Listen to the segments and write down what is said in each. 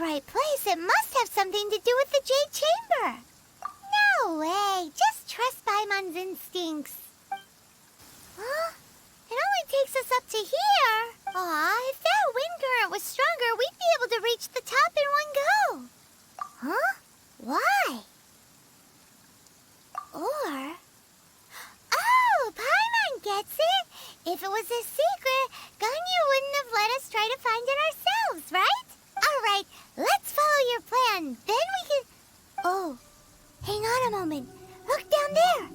right place, it must have something to do with the Jade Chamber. No way, just trust Paimon's instincts. Huh? It only takes us up to here. Aw, if that wind current was stronger, we'd be able to reach the top in one go. Huh? Why? Or... Oh, Paimon gets it! If it was a secret, Ganyu wouldn't have let us try to find it ourselves, right? Alright, let's follow your plan, then we can... Oh, hang on a moment. Look down there.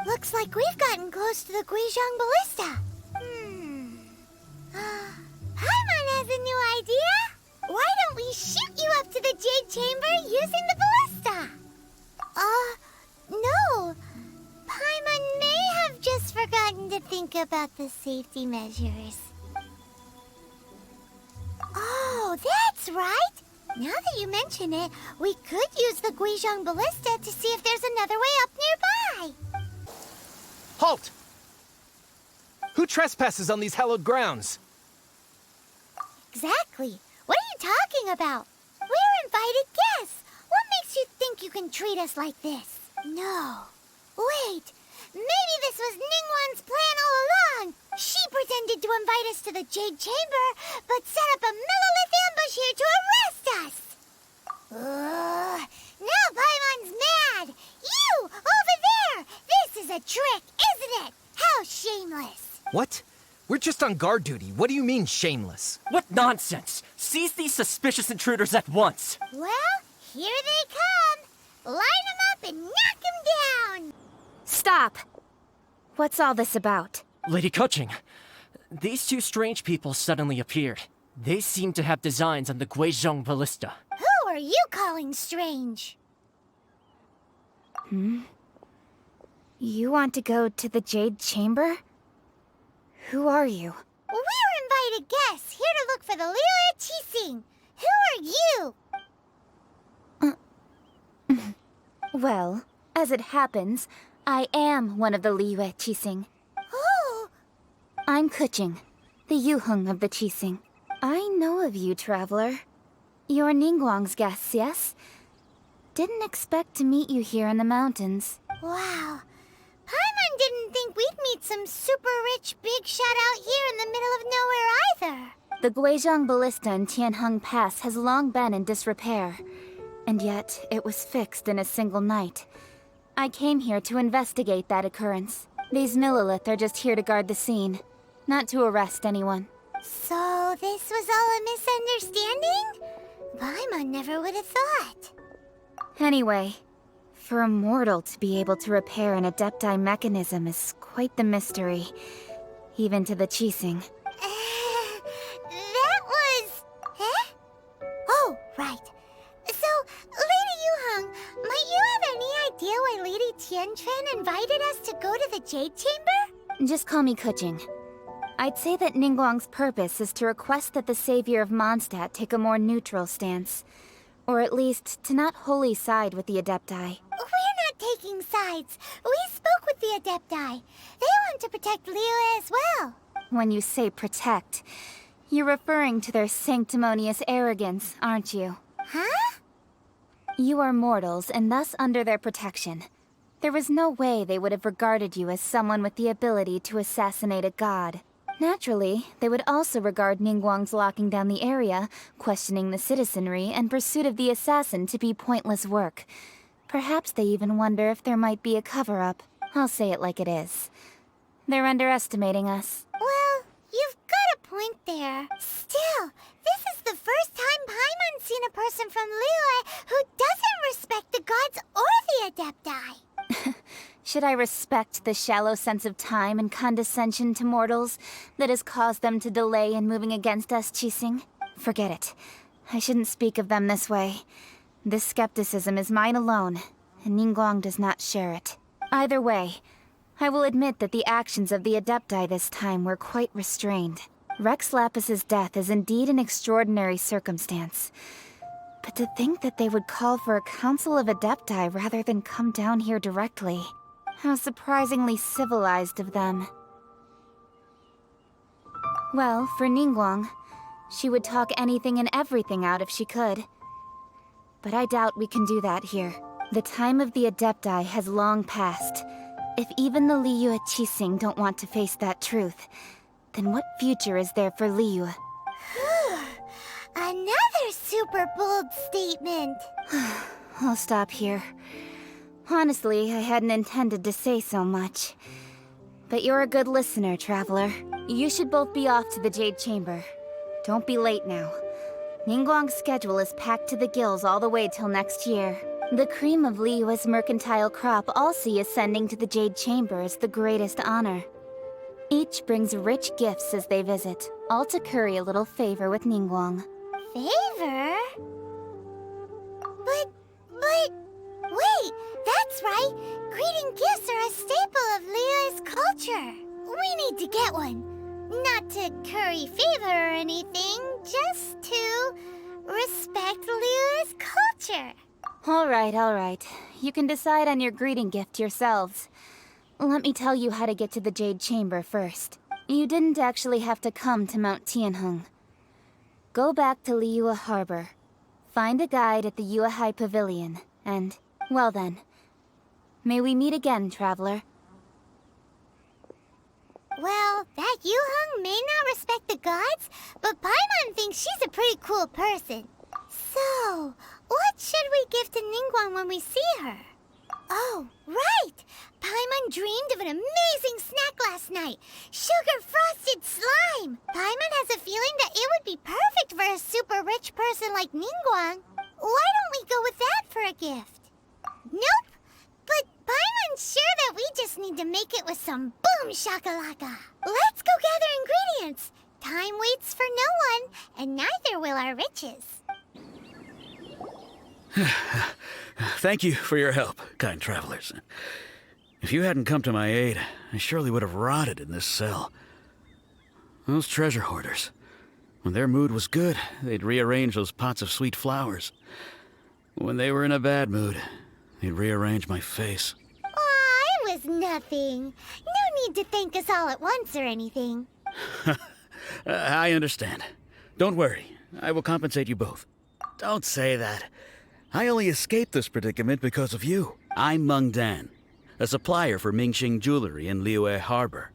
Looks like we've gotten close to the Guizhong Ballista. Paimon has a new idea. Why don't we shoot you up to the Jade Chamber using the ballista? No. Paimon may have just forgotten to think about the safety measures. Oh, that's right. Now that you mention it, we could use the Guizhong Ballista to see if there's another way up nearby. Halt! Who trespasses on these hallowed grounds? Exactly. What are you talking about? We're invited guests. What makes you think you can treat us like this? No. Wait. Maybe this was Ningguang's plan all along. She pretended to invite us to the Jade Chamber, but set up a Monolith ambush here to arrest us. Now Paimon's mad. You, over there. This is a trick, isn't it? How shameless. What? We're just on guard duty. What do you mean, shameless? What nonsense! Seize these suspicious intruders at once! Well, here they come. Line them up and knock them down. Stop! What's all this about? Lady Keqing, these two strange people suddenly appeared. They seem to have designs on the Guizhong Ballista. Who are you calling strange? You want to go to the Jade Chamber? Who are you? We're invited guests here to look for the Liyue Qixing. Who are you? Well, as it happens, I am one of the Liyue Qixing. Oh! I'm Keqing, the Yuheng of the Qixing. I know of you, traveler. You're Ningguang's guests, yes? Didn't expect to meet you here in the mountains. Wow. Paimon didn't think we'd meet some super rich big shot out here in the middle of nowhere either. The Guizhong Ballista in Tianheng Pass has long been in disrepair, and yet it was fixed in a single night. I came here to investigate that occurrence. These Monoliths are just here to guard the scene, not to arrest anyone. So this was all a misunderstanding? Paimon never would have thought. Anyway, for a mortal to be able to repair an Adepti mechanism is quite the mystery, even to the Qixing. That was... Huh? Oh, right. So, Lady Yuheng, might you have any idea why Lady Tianquan invited us to go to the Jade Chamber? Just call me Keqing. I'd say that Ningguang's purpose is to request that the savior of Mondstadt take a more neutral stance. Or at least, to not wholly side with the Adepti. We're not taking sides. We spoke with the Adepti. They want to protect Liyue as well. When you say protect, you're referring to their sanctimonious arrogance, aren't you? Huh? You are mortals, and thus under their protection. There was no way they would have regarded you as someone with the ability to assassinate a god. Naturally, they would also regard Ningguang's locking down the area, questioning the citizenry, and pursuit of the assassin to be pointless work. Perhaps they even wonder if there might be a cover-up. I'll say it like it is. They're underestimating us. Well, you've got a point there. Still, this is the first time Paimon's seen a person from Liyue who doesn't respect the gods or the Adepti. Should I respect the shallow sense of time and condescension to mortals that has caused them to delay in moving against us, Qixing? Forget it. I shouldn't speak of them this way. This skepticism is mine alone, and Ningguang does not share it. Either way, I will admit that the actions of the Adepti this time were quite restrained. Rex Lapis's death is indeed an extraordinary circumstance. But to think that they would call for a council of Adepti rather than come down here directly. How surprisingly civilized of them. Well, for Ningguang, she would talk anything and everything out if she could. but I doubt we can do that here. The time of the Adepti has long passed. If even the Liyue Qixing don't want to face that truth, then what future is there for Liyue? Another super bold statement. I'll stop here. Honestly, I hadn't intended to say so much. But you're a good listener, Traveler. You should both be off to the Jade Chamber. Don't be late now. Ningguang's schedule is packed to the gills all the way till next year. The cream of Liyue's mercantile crop all see ascending to the Jade Chamber as the greatest honor. Each brings rich gifts as they visit, all to curry a little favor with Ningguang. Favor? But, wait, that's right. Greeting gifts are a staple of Liyue's culture. We need to get one. Not to curry favor or anything, just to respect Liyue's culture. All right. You can decide on your greeting gift yourselves. Let me tell you how to get to the Jade Chamber first. You didn't actually have to come to Mount Tianheng. Go back to Liyue Harbor. Find a guide at the Yuehai Pavilion, and, well then, may we meet again, Traveler. Well, that Yuheng may not respect the gods, but Paimon thinks she's a pretty cool person. So, what should we give to Ningguang when we see her? Oh, right! Paimon dreamed of an amazing snack last night. Sugar-frosted slime! Paimon has a feeling that it would be perfect for a super rich person like Ningguang. Why don't we go with that for a gift? Nope! But Paimon's sure that we just need to make it with some boom shakalaka. Let's go gather ingredients. Time waits for no one, and neither will our riches. Thank you for your help, kind travelers. If you hadn't come to my aid, I surely would have rotted in this cell. Those treasure hoarders, when their mood was good, they'd rearrange those pots of sweet flowers. When they were in a bad mood, they'd rearrange my face. Aw, it was nothing. No need to thank us all at once or anything. I understand. Don't worry, I will compensate you both. Don't say that. I only escaped this predicament because of you. I'm Meng Dan, a supplier for Mingxing jewelry in Liyue Harbor.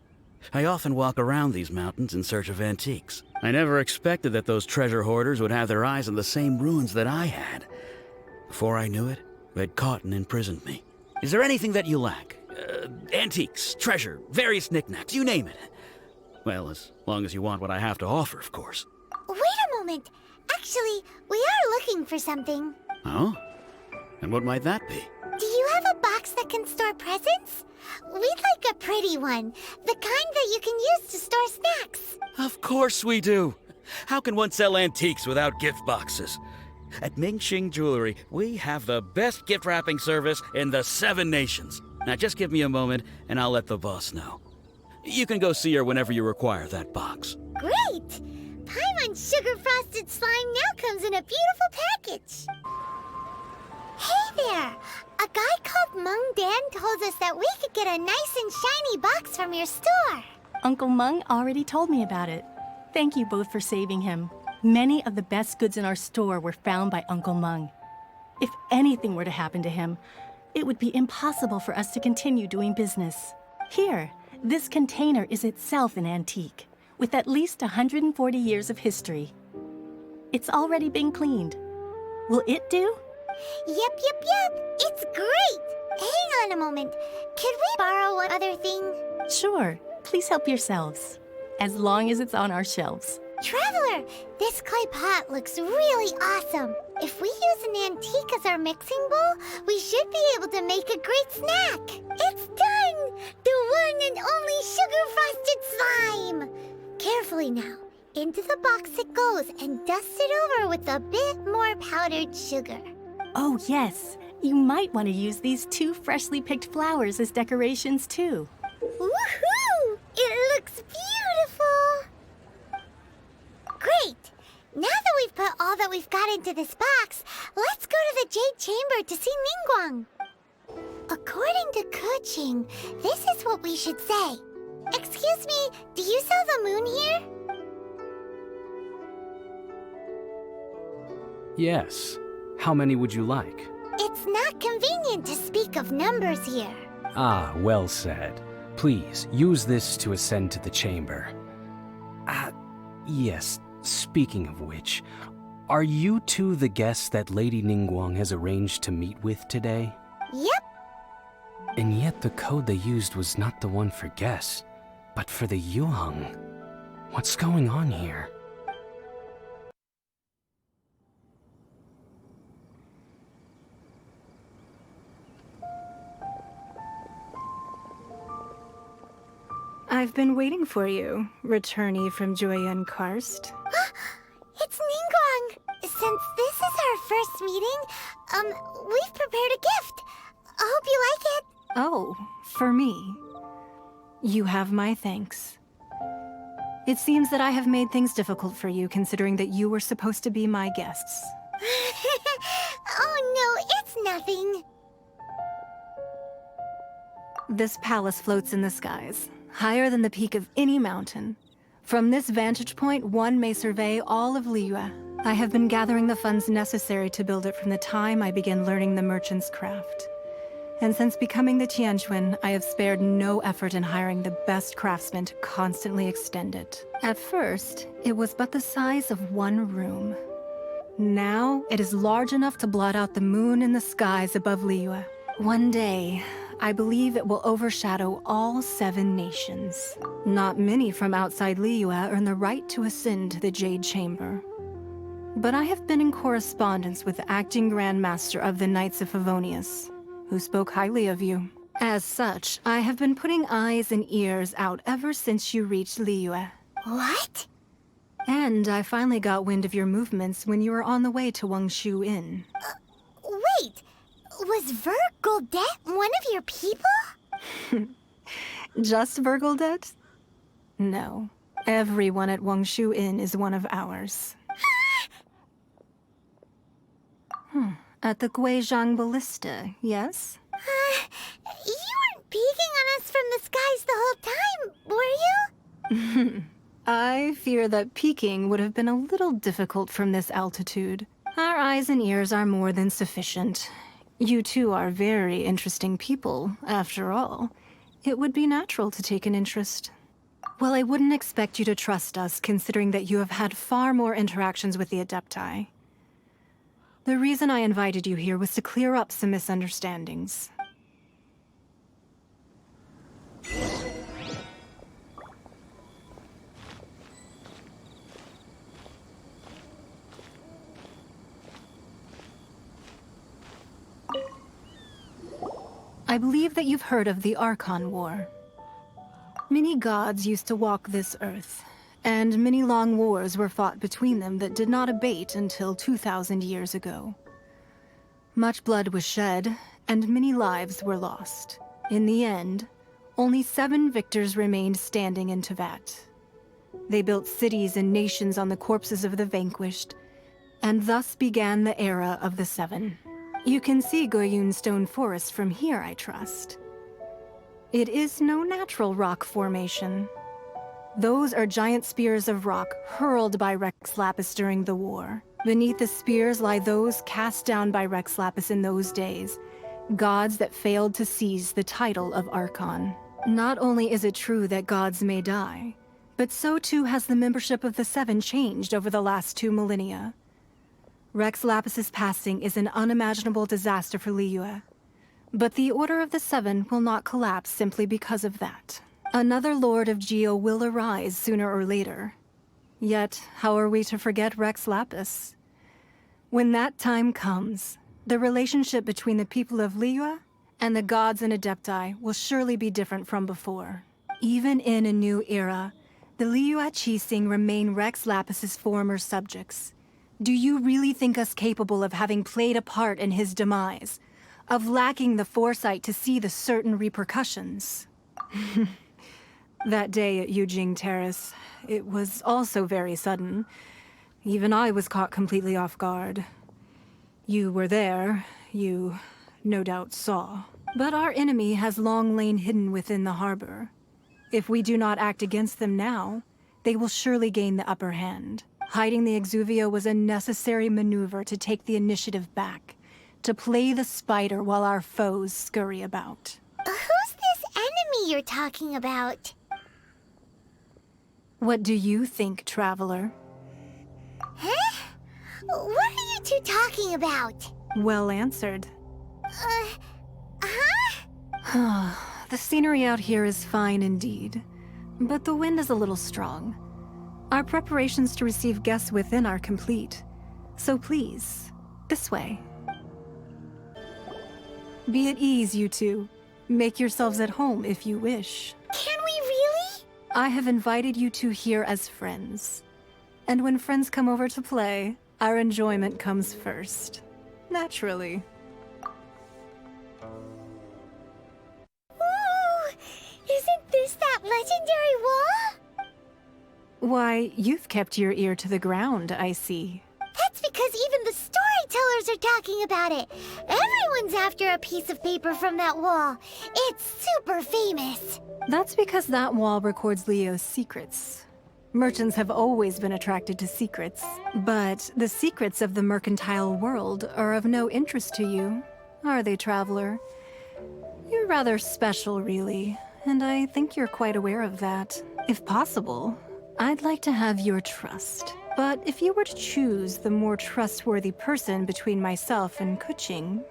I often walk around these mountains in search of antiques. I never expected that those treasure hoarders would have their eyes on the same ruins that I had. Before I knew it, they'd caught and imprisoned me. Is there anything that you lack? Antiques, treasure, various knickknacks, you name it. Well, as long as you want what I have to offer, of course. Wait a moment. Actually, we are looking for something. Oh? And what might that be? Do you have a box that can store presents? We'd like a pretty one. The kind that you can use to store snacks. Of course we do. How can one sell antiques without gift boxes? At Mingxing Jewelry, we have the best gift wrapping service in the 7 nations. Now just give me a moment and I'll let the boss know. You can go see her whenever you require that box. Great! Paimon's sugar-frosted slime now comes in a beautiful package. Hey there! A guy called Meng Dan told us that we could get a nice and shiny box from your store. Uncle Meng already told me about it. Thank you both for saving him. Many of the best goods in our store were found by Uncle Meng. If anything were to happen to him, it would be impossible for us to continue doing business. Here, this container is itself an antique, with at least 140 years of history. It's already been cleaned. Will it do? Yep. It's great! Hang on a moment. Could we borrow one other thing? Sure, please help yourselves, as long as it's on our shelves. Traveler, this clay pot looks really awesome. If we use an antique as our mixing bowl, we should be able to make a great snack. It's done! The one and only sugar-frosted slime! Carefully now. Into the box it goes and dust it over with a bit more powdered sugar. Oh yes, you might want to use these 2 freshly picked flowers as decorations too. Woohoo! It looks beautiful! Great! Now that we've put all that we've got into this box, let's go to the Jade Chamber to see Ningguang. According to Keqing, this is what we should say. Excuse me, do you sell the moon here? Yes. How many would you like? It's not convenient to speak of numbers here. Ah, well said. Please, use this to ascend to the chamber. Yes, speaking of which, are you two the guests that Lady Ningguang has arranged to meet with today? Yep. And yet the code they used was not the one for guests, but for the Yuheng. What's going on here? I've been waiting for you, returnee from Joyun Karst. It's Ningguang. Since this is our first meeting, we've prepared a gift. I hope you like it. Oh, for me. You have my thanks. It seems that I have made things difficult for you, considering that you were supposed to be my guests. Oh no, it's nothing. This palace floats in the skies, higher than the peak of any mountain. From this vantage point, one may survey all of Liyue. I have been gathering the funds necessary to build it from the time I began learning the merchant's craft. And since becoming the Tianquan, I have spared no effort in hiring the best craftsmen to constantly extend it. At first, it was but the size of one room. Now, it is large enough to blot out the moon in the skies above Liyue. One day, I believe it will overshadow all 7 nations. Not many from outside Liyue earn the right to ascend to the Jade Chamber. But I have been in correspondence with the acting Grand Master of the Knights of Favonius, who spoke highly of you. As such, I have been putting eyes and ears out ever since you reached Liyue. What? And I finally got wind of your movements when you were on the way to Wangshu Inn. Wait, was Vergoldet one of your people? Just Vergoldet? No. Everyone at Wangshu Inn is one of ours. At the Guizhang Ballista, yes? You weren't peeking on us from the skies the whole time, were you? I fear that peeking would have been a little difficult from this altitude. Our eyes and ears are more than sufficient. You two are very interesting people, after all. It would be natural to take an interest. Well, I wouldn't expect you to trust us, considering that you have had far more interactions with the Adepti. The reason I invited you here was to clear up some misunderstandings. I believe that you've heard of the Archon War. Many gods used to walk this earth, and many long wars were fought between them that did not abate until 2,000 years ago. Much blood was shed, and many lives were lost. In the end, only 7 victors remained standing in Tevat. They built cities and nations on the corpses of the vanquished, and thus began the era of the 7. You can see Goyun Stone Forest from here, I trust. It is no natural rock formation. Those are giant spears of rock hurled by Rex Lapis during the war. Beneath the spears lie those cast down by Rex Lapis in those days, gods that failed to seize the title of Archon. Not only is it true that gods may die, but so too has the membership of the 7 changed over the last 2 millennia. Rex Lapis's passing is an unimaginable disaster for Liyue, but the Order of the 7 will not collapse simply because of that. Another Lord of Geo will arise sooner or later. Yet, how are we to forget Rex Lapis? When that time comes, the relationship between the people of Liyue and the gods and Adepti will surely be different from before. Even in a new era, the Liyue Qixing remain Rex Lapis's former subjects. Do you really think us capable of having played a part in his demise? Of lacking the foresight to see the certain repercussions? That day at Yujing Terrace, it was also very sudden. Even I was caught completely off guard. You were there, you no doubt saw. But our enemy has long lain hidden within the harbor. If we do not act against them now, they will surely gain the upper hand. hiding the Exuvia was a necessary maneuver to take the initiative back, to play the spider while our foes scurry about. Who's this enemy you're talking about? What do you think, Traveler? Huh? What are you two talking about? Well answered. Huh? The scenery out here is fine indeed, but the wind is a little strong. Our preparations to receive guests within are complete, so please, this way. Be at ease, you two. Make yourselves at home if you wish. Can we really? I have invited you two here as friends. And when friends come over to play, our enjoyment comes first. Naturally. Ooh, isn't this that legendary wall? Why, you've kept your ear to the ground, I see. That's because even the storytellers are talking about it. Everyone's after a piece of paper from that wall. It's super famous. That's because that wall records Leo's secrets. Merchants have always been attracted to secrets, but the secrets of the mercantile world are of no interest to you, are they, Traveler? You're rather special, really, and I think you're quite aware of that. If possible, I'd like to have your trust. But if you were to choose the more trustworthy person between myself and Kuching...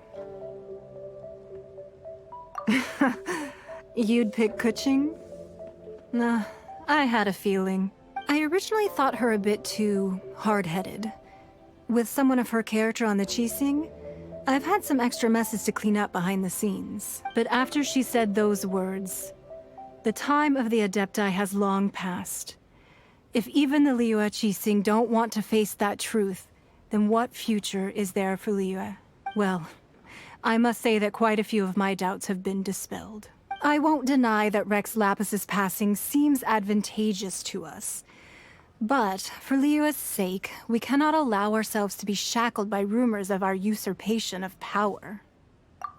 You'd pick Kuching? Nah, I had a feeling. I originally thought her a bit too hard-headed. With someone of her character on the Qixing, I've had some extra messes to clean up behind the scenes. But after she said those words, the time of the Adepti has long passed. If even the Liyue Qixing don't want to face that truth, then what future is there for Liyue? Well, I must say that quite a few of my doubts have been dispelled. I won't deny that Rex Lapis's passing seems advantageous to us. But, for Liyue's sake, we cannot allow ourselves to be shackled by rumors of our usurpation of power.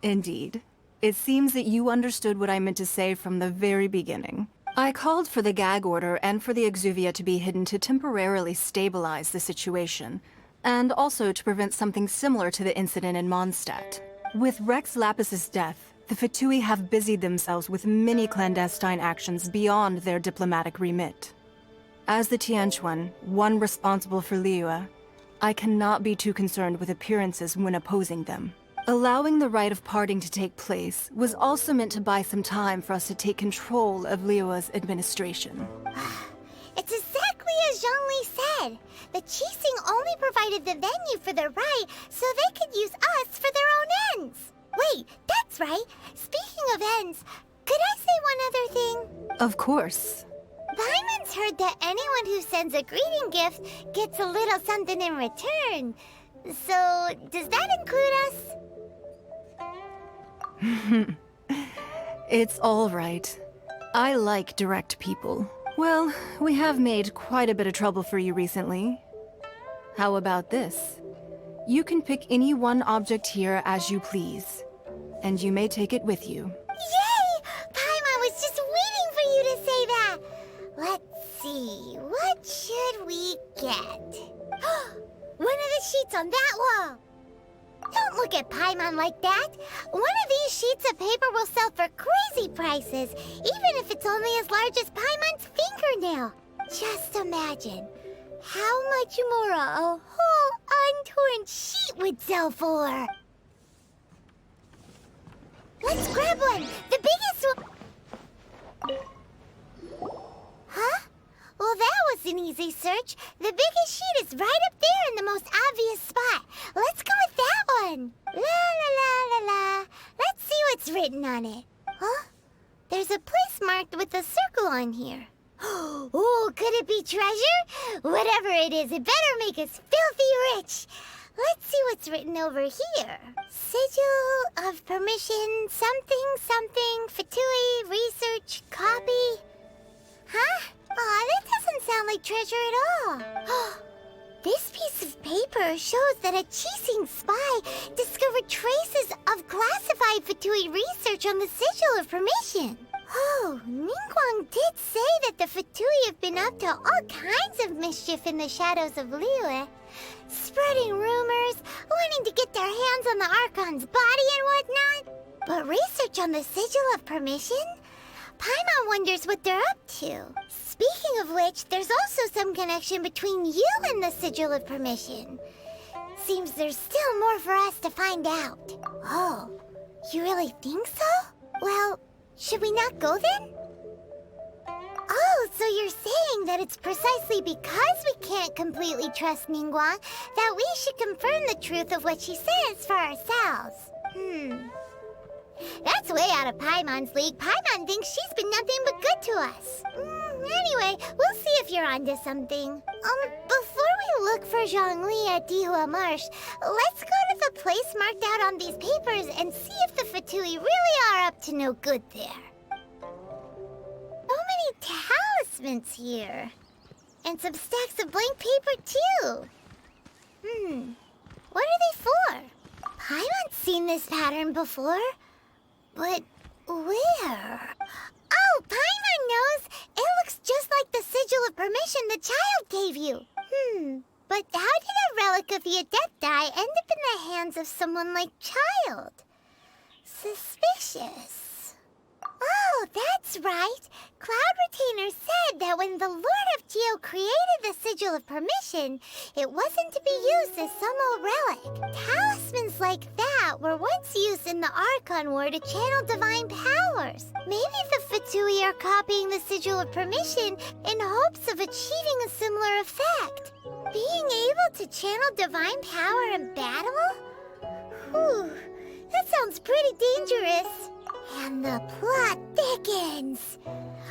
Indeed. It seems that you understood what I meant to say from the very beginning. I called for the gag order and for the Exuvia to be hidden to temporarily stabilize the situation, and also to prevent something similar to the incident in Mondstadt. With Rex Lapis's death, the Fatui have busied themselves with many clandestine actions beyond their diplomatic remit. As the Tianquan, one responsible for Liyue, I cannot be too concerned with appearances when opposing them. Allowing the rite of parting to take place was also meant to buy some time for us to take control of Liyue's administration. It's exactly as Zhongli said. The Qixing only provided the venue for their rite so they could use us for their own ends. Wait, that's right. Speaking of ends, could I say one other thing? Of course. Paimon's heard that anyone who sends a greeting gift gets a little something in return. So, does that include us? It's all right. I like direct people. Well, we have made quite a bit of trouble for you recently. How about this? You can pick any one object here as you please, and you may take it with you. Yay! Paimon was just waiting for you to say that! Let's see, what should we get? One of the sheets on that wall! Don't look at Paimon like that! One of these sheets of paper will sell for crazy prices, even if it's only as large as Paimon's fingernail. Just imagine how much more a whole untorn sheet would sell for. Let's grab one! The biggest one! Huh? Well, that was an easy search. The biggest sheet is right up there in the most obvious spot. Let's go with that one. La la la la la. Let's see what's written on it. Huh? There's a place marked with a circle on here. Oh, could it be treasure? Whatever it is, it better make us filthy rich. Let's see what's written over here. Sigil of permission, something, something, Fatui, research, copy. Huh? Aw, that doesn't sound like treasure at all. This piece of paper shows that a Qixing spy discovered traces of classified Fatui research on the Sigil of Permission. Oh, Ningguang did say that the Fatui have been up to all kinds of mischief in the shadows of Liyue. Spreading rumors, wanting to get their hands on the Archon's body and whatnot. But research on the Sigil of Permission? Paimon wonders what they're up to. Speaking of which, there's also some connection between you and the Sigil of Permission. Seems there's still more for us to find out. Oh, you really think so? Well, should we not go then? Oh, so you're saying that it's precisely because we can't completely trust Ningguang that we should confirm the truth of what she says for ourselves. That's way out of Paimon's league. Paimon thinks she's been nothing but good to us. Anyway, we'll see if you're onto something. Before we look for Zhongli at Dihua Marsh, let's go to the place marked out on these papers and see if the Fatui really are up to no good there. So many talismans here. And some stacks of blank paper, too. What are they for? Paimon's seen this pattern before. But where? Oh, Paimon knows! It looks just like the Sigil of Permission the child gave you. But how did a relic of the Adepti end up in the hands of someone like Child? Suspicious. Oh, that's right. Cloud Retainer said that when the Lord of Geo created the Sigil of Permission, it wasn't to be used as some old relic. Talismans like that were once used in the Archon War to channel divine powers. Maybe the Fatui are copying the Sigil of Permission in hopes of achieving a similar effect. Being able to channel divine power in battle? Whew, that sounds pretty dangerous. And the plot thickens.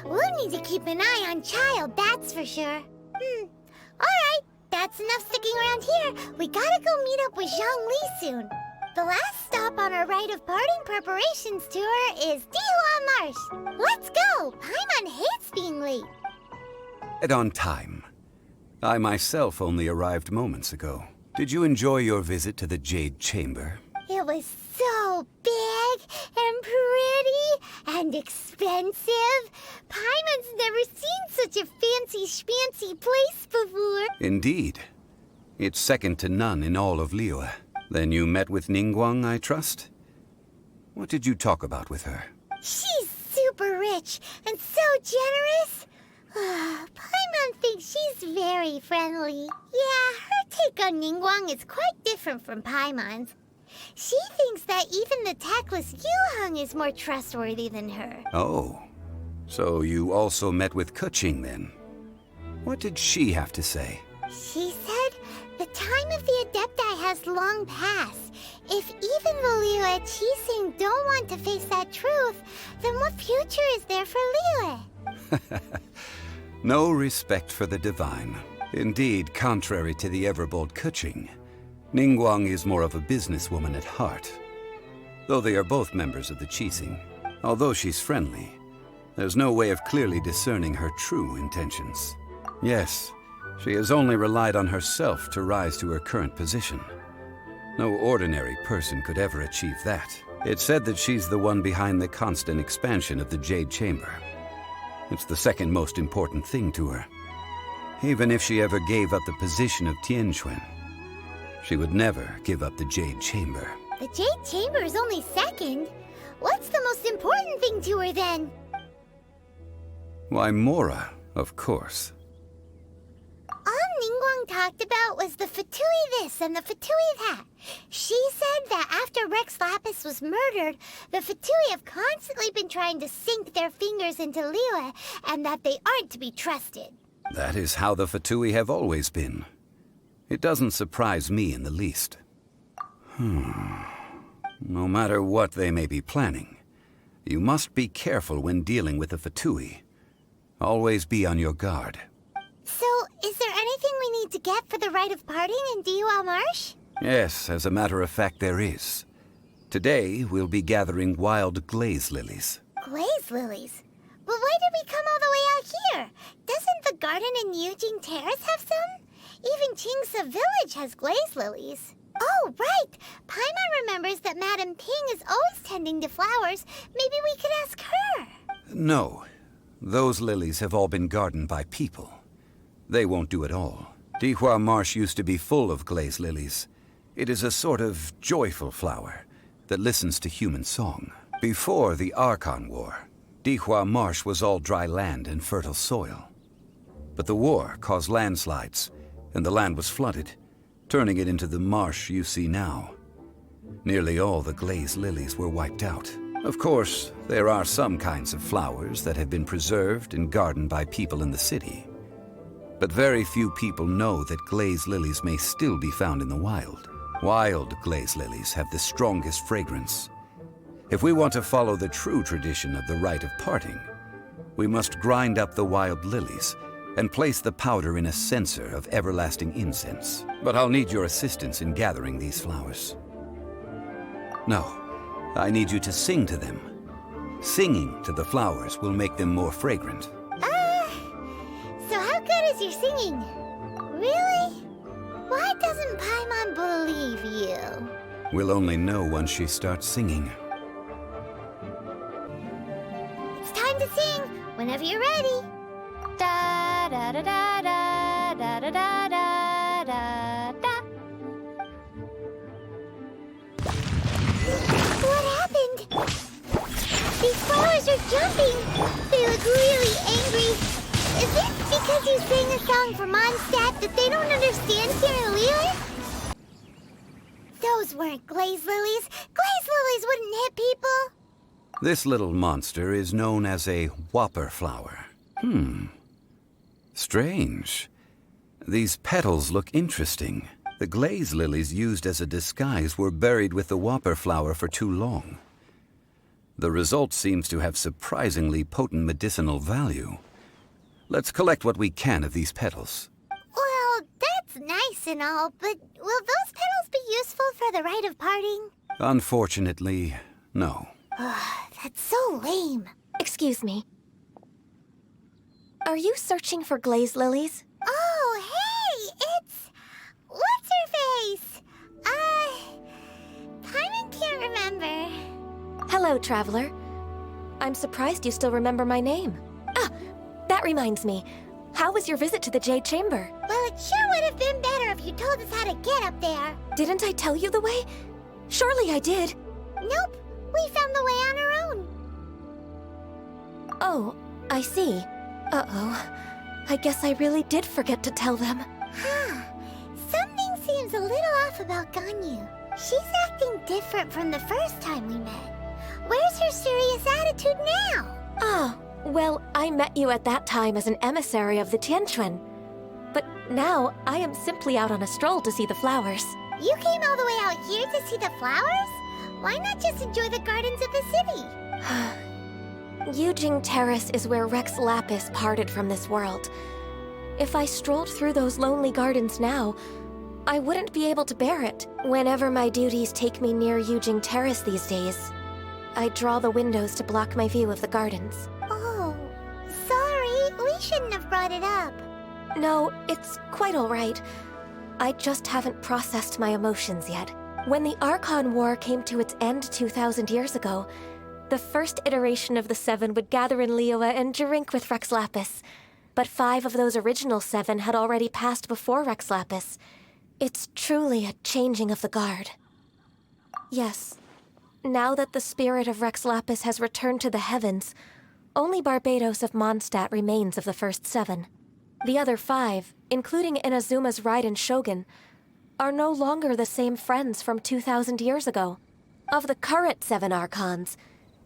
We'll need to keep an eye on Child, that's for sure. Alright, that's enough sticking around here. We gotta go meet up with Zhongli soon. The last stop on our rite of parting preparations tour is Dihua Marsh. Let's go! Paimon hates being late. And on time. I myself only arrived moments ago. Did you enjoy your visit to the Jade Chamber? It was so big and pretty and expensive. Paimon's never seen such a fancy schmancy place before. Indeed. It's second to none in all of Liyue. Then you met with Ningguang, I trust? What did you talk about with her? She's super rich and so generous. Paimon thinks she's very friendly. Yeah, her take on Ningguang is quite different from Paimon's. She thinks that even the tactless Yuheng is more trustworthy than her. Oh, so you also met with Keqing then? What did she have to say? She said the time of the Adepti has long passed. If even the Liyue Qixing don't want to face that truth, then what future is there for Liyue? No respect for the divine. Indeed, contrary to the ever-bold Keqing, Ningguang is more of a businesswoman at heart. Though they are both members of the Qixing, although she's friendly, there's no way of clearly discerning her true intentions. Yes, she has only relied on herself to rise to her current position. No ordinary person could ever achieve that. It's said that she's the one behind the constant expansion of the Jade Chamber. It's the second most important thing to her. Even if she ever gave up the position of Tianquan, she would never give up the Jade Chamber. The Jade Chamber is only second. What's the most important thing to her then? Why, Mora, of course. All Ningguang talked about was the Fatui this and the Fatui that. She said that after Rex Lapis was murdered, the Fatui have constantly been trying to sink their fingers into Liyue, and that they aren't to be trusted. That is how the Fatui have always been. It doesn't surprise me in the least. No matter what they may be planning, you must be careful when dealing with the Fatui. Always be on your guard. So, is there anything we need to get for the rite of parting in Dihua Marsh? Yes, as a matter of fact, there is. Today, we'll be gathering wild glaze lilies. Glaze lilies? But why did we come all the way out here? Doesn't the garden in Yujing Terrace have some? Even Qingse Village has glaze lilies. Oh, right! Paimon remembers that Madame Ping is always tending to flowers. Maybe we could ask her. No. Those lilies have all been gardened by people. They won't do it all. Dihua Marsh used to be full of glaze lilies. It is a sort of joyful flower that listens to human song. Before the Archon War, Dihua Marsh was all dry land and fertile soil. But the war caused landslides, and the land was flooded, turning it into the marsh you see now. Nearly all the glaze lilies were wiped out. Of course, there are some kinds of flowers that have been preserved and gardened by people in the city. But very few people know that glaze lilies may still be found in the wild. Wild glaze lilies have the strongest fragrance. If we want to follow the true tradition of the rite of parting, we must grind up the wild lilies and place the powder in a censer of everlasting incense. But I'll need your assistance in gathering these flowers. No. I need you to sing to them. Singing to the flowers will make them more fragrant. So how good is your singing? Really? Why doesn't Paimon believe you? We'll only know once she starts singing. It's time to sing, whenever you're ready. Da da da da da da da da da da da. What happened? These flowers are jumping. They look really angry. Is it because you sang a song for Mondstadt that they don't understand here in Liyue? Those weren't glaze lilies. Glaze lilies wouldn't hit people. This little monster is known as a whopper flower. Strange. These petals look interesting. The glaze lilies used as a disguise were buried with the whopper flower for too long. The result seems to have surprisingly potent medicinal value. Let's collect what we can of these petals. Well, that's nice and all, but will those petals be useful for the rite of parting? Unfortunately, no. That's so lame. Excuse me. Are you searching for glaze lilies? Oh, hey, it's... What's-her-face? Paimon can't remember. Hello, traveler. I'm surprised you still remember my name. Ah, that reminds me. How was your visit to the Jade Chamber? Well, it sure would have been better if you told us how to get up there. Didn't I tell you the way? Surely I did. Nope, we found the way on our own. Oh, I see. Uh-oh. I guess I really did forget to tell them. Something seems a little off about Ganyu. She's acting different from the first time we met. Where's her serious attitude now? Ah, well, I met you at that time as an emissary of the Tianquan. But now, I am simply out on a stroll to see the flowers. You came all the way out here to see the flowers? Why not just enjoy the gardens of the city? Yujing Terrace is where Rex Lapis parted from this world. If I strolled through those lonely gardens now, I wouldn't be able to bear it. Whenever my duties take me near Yujing Terrace these days, I draw the windows to block my view of the gardens. Oh, sorry. We shouldn't have brought it up. No, it's quite all right. I just haven't processed my emotions yet. When the Archon War came to its end 2,000 years ago, the first iteration of the Seven would gather in Liyue and drink with Rex Lapis. But 5 of those original 7 had already passed before Rex Lapis. It's truly a changing of the guard. Yes, now that the spirit of Rex Lapis has returned to the heavens, only Barbados of Mondstadt remains of the first 7. The other 5, including Inazuma's Raiden Shogun, are no longer the same friends from 2,000 years ago. Of the current 7 Archons,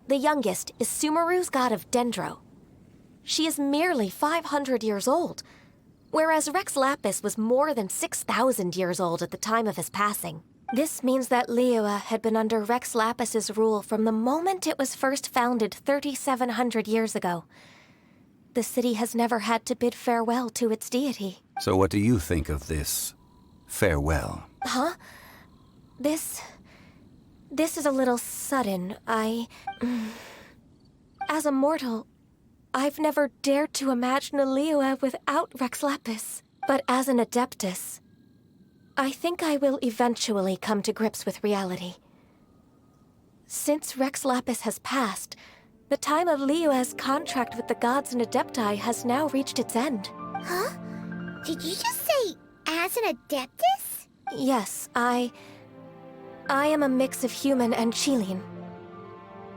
the youngest is Sumeru's god of Dendro. She is merely 500 years old, whereas Rex Lapis was more than 6,000 years old at the time of his passing. This means that Liyue had been under Rex Lapis's rule from the moment it was first founded 3,700 years ago. The city has never had to bid farewell to its deity. So what do you think of this farewell? Huh? This is a little sudden. As a mortal, I've never dared to imagine a Liyue without Rex Lapis. But as an Adeptus, I think I will eventually come to grips with reality. Since Rex Lapis has passed, The time of Liyue's contract with the gods and Adepti has now reached its end. Huh? Did you just say, as an Adeptus? Yes, I am a mix of human and Chilean.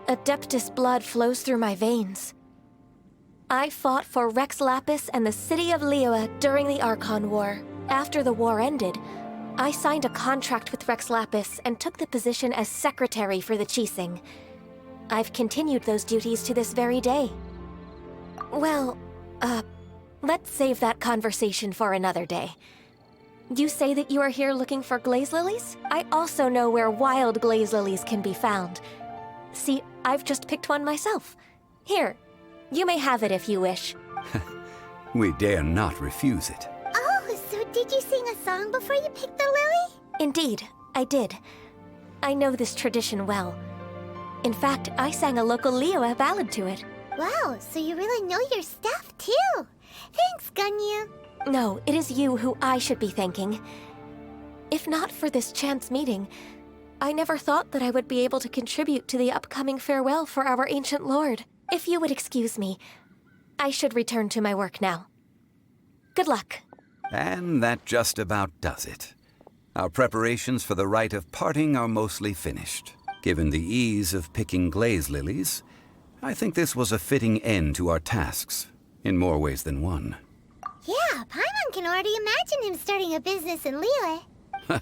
Adeptus blood flows through my veins. I fought for Rex Lapis and the city of Liyue during the Archon War. After the war ended, I signed a contract with Rex Lapis and took the position as secretary for the Qixing. I've continued those duties to this very day. Well, let's save that conversation for another day. You say that you are here looking for glaze lilies? I also know where wild glaze lilies can be found. See, I've just picked one myself. Here, you may have it if you wish. We dare not refuse it. Oh, so did you sing a song before you picked the lily? Indeed, I did. I know this tradition well. In fact, I sang a local Liyue ballad to it. Wow, so you really know your stuff, too. Thanks, Gunyu. No, it is you who I should be thanking. If not for this chance meeting, I never thought that I would be able to contribute to the upcoming farewell for our ancient lord. If you would excuse me, I should return to my work now. Good luck. And that just about does it. Our preparations for the rite of parting are mostly finished. Given the ease of picking glaze lilies, I think this was a fitting end to our tasks, in more ways than one. Yeah, Paimon can already imagine him starting a business in Liyue.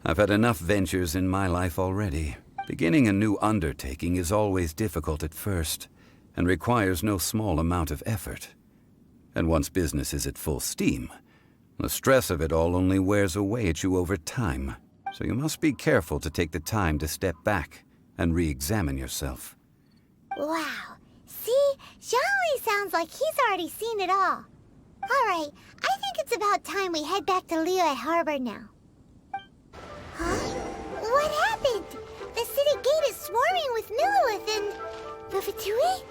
I've had enough ventures in my life already. Beginning a new undertaking is always difficult at first, and requires no small amount of effort. And once business is at full steam, the stress of it all only wears away at you over time. So you must be careful to take the time to step back and re-examine yourself. Wow. See? Zhongli sounds like he's already seen it all. Alright, I think it's about time we head back to Liyue Harbor now. Huh? What happened? The city gate is swarming with Monoliths and... the Fatui?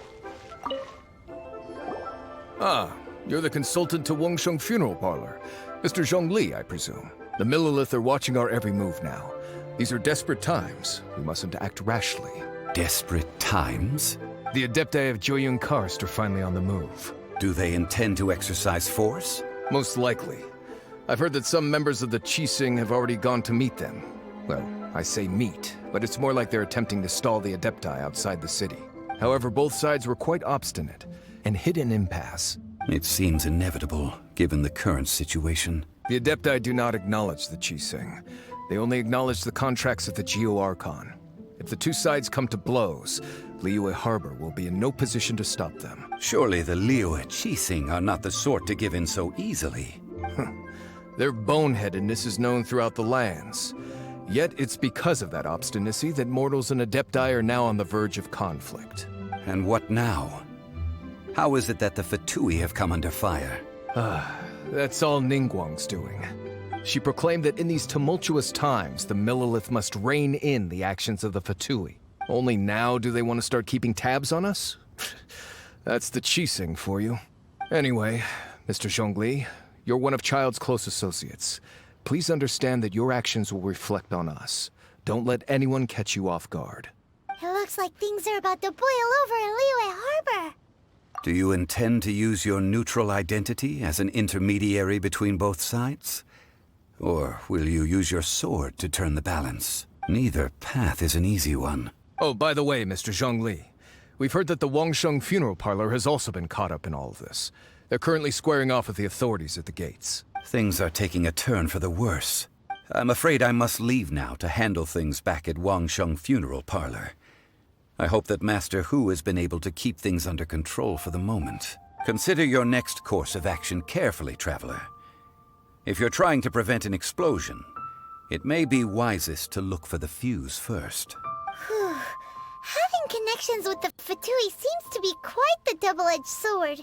Ah, you're the consultant to Wangsheng Funeral Parlor. Mr. Zhongli, I presume. The Monoliths are watching our every move now. These are desperate times. We mustn't act rashly. Desperate times? The Adepti of Joyun Karst are finally on the move. Do they intend to exercise force? Most likely. I've heard that some members of the Qixing have already gone to meet them. Well, I say meet, but it's more like they're attempting to stall the Adepti outside the city. However, both sides were quite obstinate and hit an impasse. It seems inevitable, given the current situation. The Adepti do not acknowledge the Qixing. They only acknowledge the contracts of the Geo-Archon. If the two sides come to blows, Liyue Harbor will be in no position to stop them. Surely the Liyue Qixing are not the sort to give in so easily. Their boneheadedness is known throughout the lands. Yet it's because of that obstinacy that mortals and Adepti are now on the verge of conflict. And what now? How is it that the Fatui have come under fire? That's all Ningguang's doing. She proclaimed that in these tumultuous times, the Monolith must rein in the actions of the Fatui. Only now do they want to start keeping tabs on us? That's the Qixing for you. Anyway, Mr. Zhongli, you're one of Child's close associates. Please understand that your actions will reflect on us. Don't let anyone catch you off guard. It looks like things are about to boil over in Liyue Harbor. Do you intend to use your neutral identity as an intermediary between both sides? Or will you use your sword to turn the balance? Neither path is an easy one. Oh, by the way, Mr. Zhongli, we've heard that the Wangsheng Funeral Parlor has also been caught up in all of this. They're currently squaring off with the authorities at the gates. Things are taking a turn for the worse. I'm afraid I must leave now to handle things back at Wangsheng Funeral Parlor. I hope that Master Hu has been able to keep things under control for the moment. Consider your next course of action carefully, Traveler. If you're trying to prevent an explosion, it may be wisest to look for the fuse first. Whew. Having connections with the Fatui seems to be quite the double-edged sword.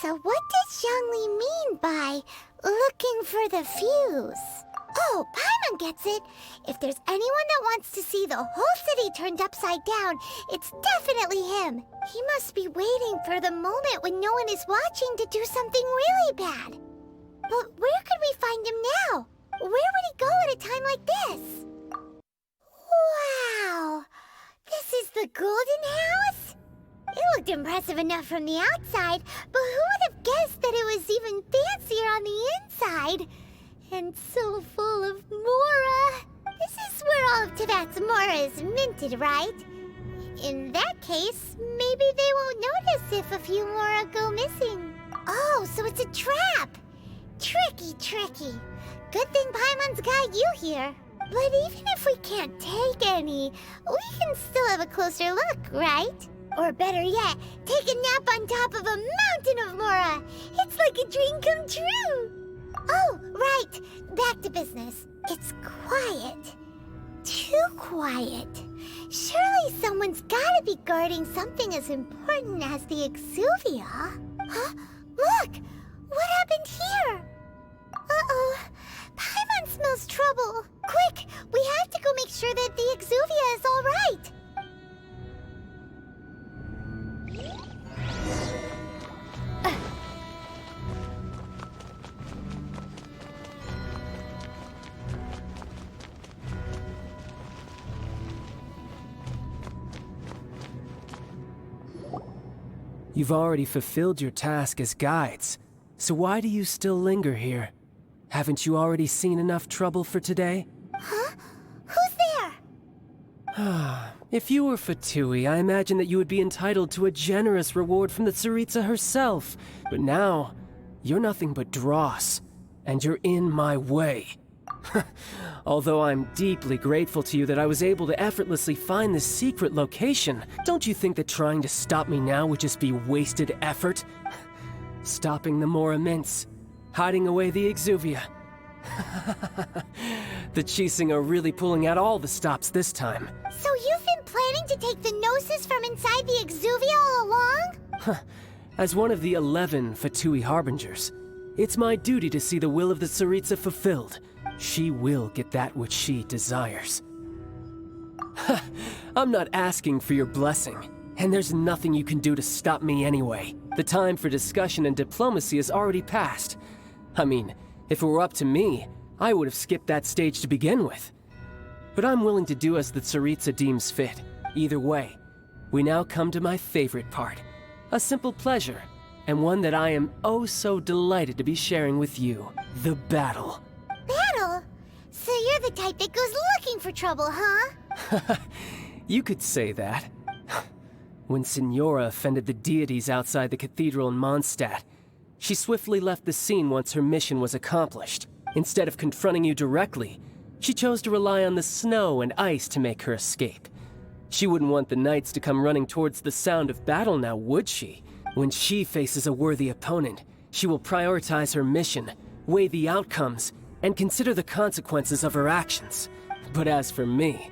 So what does Zhongli mean by looking for the fuse? Oh, Paimon gets it. If there's anyone that wants to see the whole city turned upside down, it's definitely him. He must be waiting for the moment when no one is watching to do something really bad. But where could we find him now? Where would he go at a time like this? Wow! This is the Golden House? looked impressive enough from the outside, but who would have guessed that it was even fancier on the inside? And so full of mora. This is where all of Teyvat's mora is minted, right? In that case, maybe they won't notice if a few mora go missing. Oh, so it's a trap! Tricky, tricky. Good thing Paimon's got you here. But even if we can't take any, we can still have a closer look, right? Or better yet, take a nap on top of a mountain of mora. It's like a dream come true. Oh, right. Back to business. It's quiet. Too quiet. Surely someone's gotta be guarding something as important as the Exuvia. Huh? Look! What happened here? Uh-oh. Paimon smells trouble. Quick! We have to go make sure that the Exuvia is all right. You've already fulfilled your task as guides, so why do you still linger here? Haven't you already seen enough trouble for today? Huh? Who's there? If you were Fatui, I imagine that you would be entitled to a generous reward from the Tsaritsa herself. But now, you're nothing but dross, and you're in my way. Although I'm deeply grateful to you that I was able to effortlessly find this secret location, don't you think that trying to stop me now would just be wasted effort? Stopping the Mora Mints, hiding away the Exuvia. The Chising are really pulling out all the stops this time. So you've been planning to take the Gnosis from inside the Exuvia all along? As one of the 11 Fatui Harbingers, it's my duty to see the will of the Tsaritsa fulfilled. She will get that which she desires. I'm not asking for your blessing, and there's nothing you can do to stop me anyway. The time for discussion and diplomacy has already passed. I mean, if it were up to me, I would have skipped that stage to begin with. But I'm willing to do as the Tsaritsa deems fit. Either way, we now come to my favorite part. A simple pleasure, and one that I am oh so delighted to be sharing with you. The battle. Battle? So you're the type that goes looking for trouble, huh? You could say that. When Signora offended the deities outside the cathedral in Mondstadt, she swiftly left the scene once her mission was accomplished. Instead of confronting you directly, she chose to rely on the snow and ice to make her escape. She wouldn't want the knights to come running towards the sound of battle now, would she? When she faces a worthy opponent, she will prioritize her mission, weigh the outcomes, and consider the consequences of her actions. But as for me,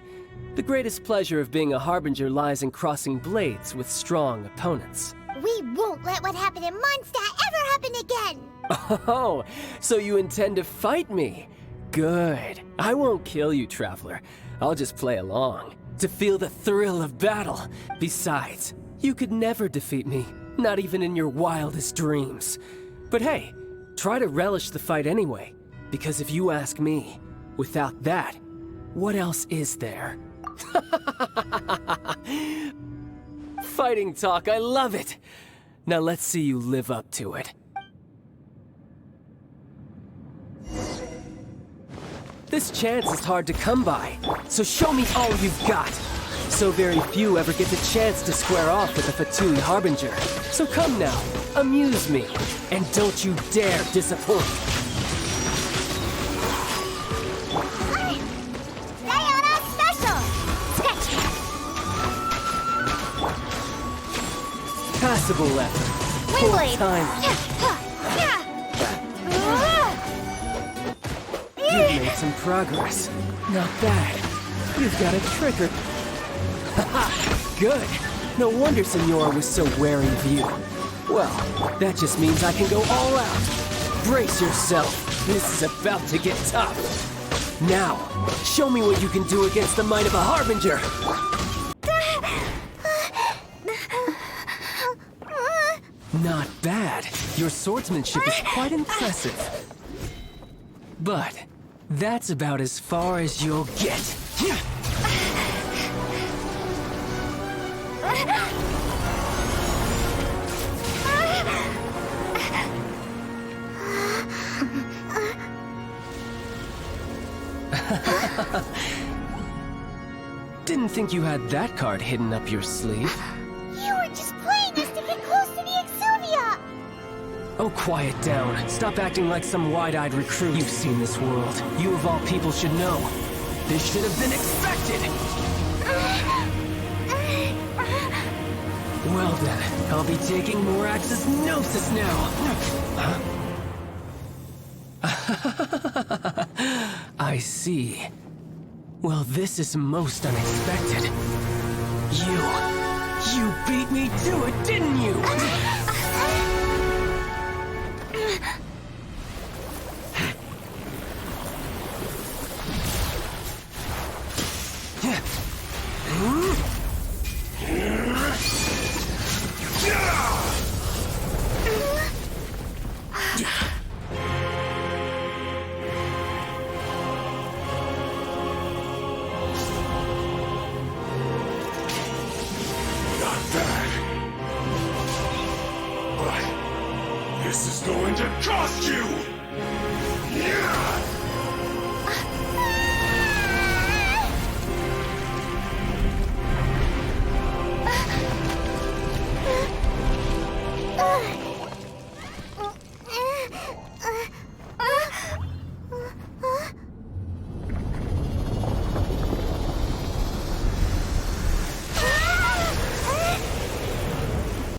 the greatest pleasure of being a Harbinger lies in crossing blades with strong opponents. We won't let what happened in Mondstadt ever happen again! Oh, so you intend to fight me? Good. I won't kill you, Traveler. I'll just play along, to feel the thrill of battle. Besides, you could never defeat me, not even in your wildest dreams. But hey, try to relish the fight anyway, because if you ask me, without that, what else is there? Fighting talk, I love it! Now let's see you live up to it. This chance is hard to come by, so show me all you've got. So very few ever get the chance to square off with a Fatui Harbinger. So come now, amuse me, and don't you dare disappoint. Sayonara Special! Sketch! Passable effort. Full Windblade! time. You've made some progress. Not bad. You've got a trigger. Haha, good. No wonder Signora was so wary of you. Well, that just means I can go all out. Brace yourself. This is about to get tough. Now, show me what you can do against the might of a Harbinger. Not bad. Your swordsmanship is quite impressive. But that's about as far as you'll get. Didn't think you had that card hidden up your sleeve. You were just playing us to get close to the Exuvia! Oh, quiet down. Stop acting like some wide-eyed recruit. You've seen this world. You of all people should know. This should have been expected! Well then, I'll be taking Morax's Gnosis now! Huh? I see. Well, this is most unexpected. You beat me to it, didn't you? This is going to cost you!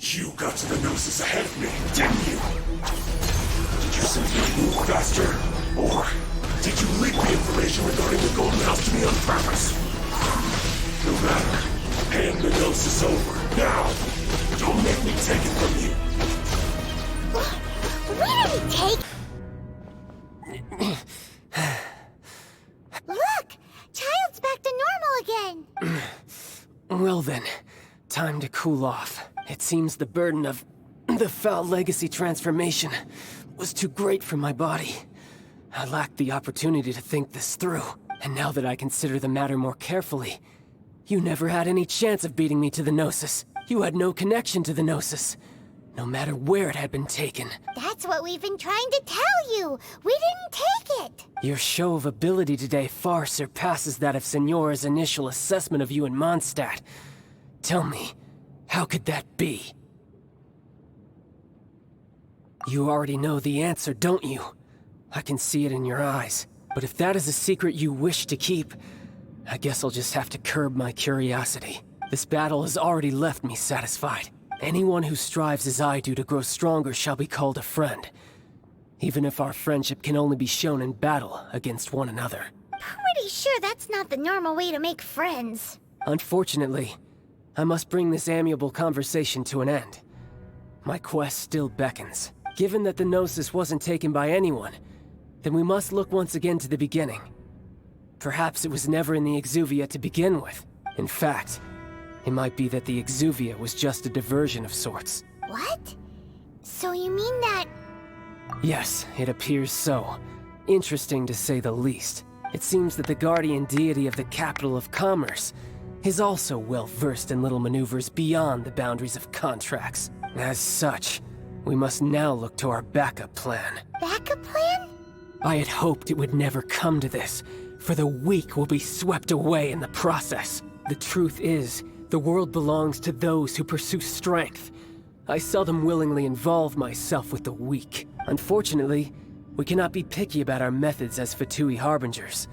You got to the Gnosis ahead of me, didn't you? Did you simply move faster? Or did you leak the information regarding the Golden House to me on purpose? No matter. Hand the Gnosis over, now! Don't make me take it from you! Where did he take? Look! Child's back to normal again! Well then, time to cool off. It seems the burden of the foul legacy transformation was too great for my body. I lacked the opportunity to think this through, and now that I consider the matter more carefully, you never had any chance of beating me to the Gnosis. You had no connection to the Gnosis, no matter where it had been taken. That's what we've been trying to tell you! We didn't take it! Your show of ability today far surpasses that of Signora's initial assessment of you in Mondstadt. Tell me, how could that be? You already know the answer, don't you? I can see it in your eyes. But if that is a secret you wish to keep, I guess I'll just have to curb my curiosity. This battle has already left me satisfied. Anyone who strives as I do to grow stronger shall be called a friend, even if our friendship can only be shown in battle against one another. Pretty sure that's not the normal way to make friends. Unfortunately, I must bring this amiable conversation to an end. My quest still beckons. Given that the Gnosis wasn't taken by anyone, then we must look once again to the beginning. Perhaps it was never in the Exuvia to begin with. In fact, it might be that the Exuvia was just a diversion of sorts. What? So you mean that... Yes, it appears so. Interesting to say the least. It seems that the guardian deity of the capital of commerce is also well versed in little maneuvers beyond the boundaries of contracts. As such, we must now look to our backup plan. Backup plan? I had hoped it would never come to this, for the weak will be swept away in the process. The truth is, the world belongs to those who pursue strength. I seldom willingly involve myself with the weak. Unfortunately, we cannot be picky about our methods as Fatui harbingers.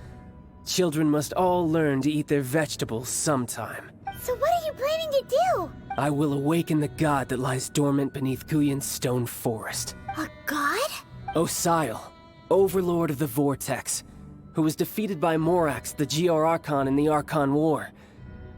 Children must all learn to eat their vegetables sometime. So what are you planning to do? I will awaken the god that lies dormant beneath Guyan's stone forest. A god? Osial, overlord of the Vortex, who was defeated by Morax, the Geo-Archon in the Archon War,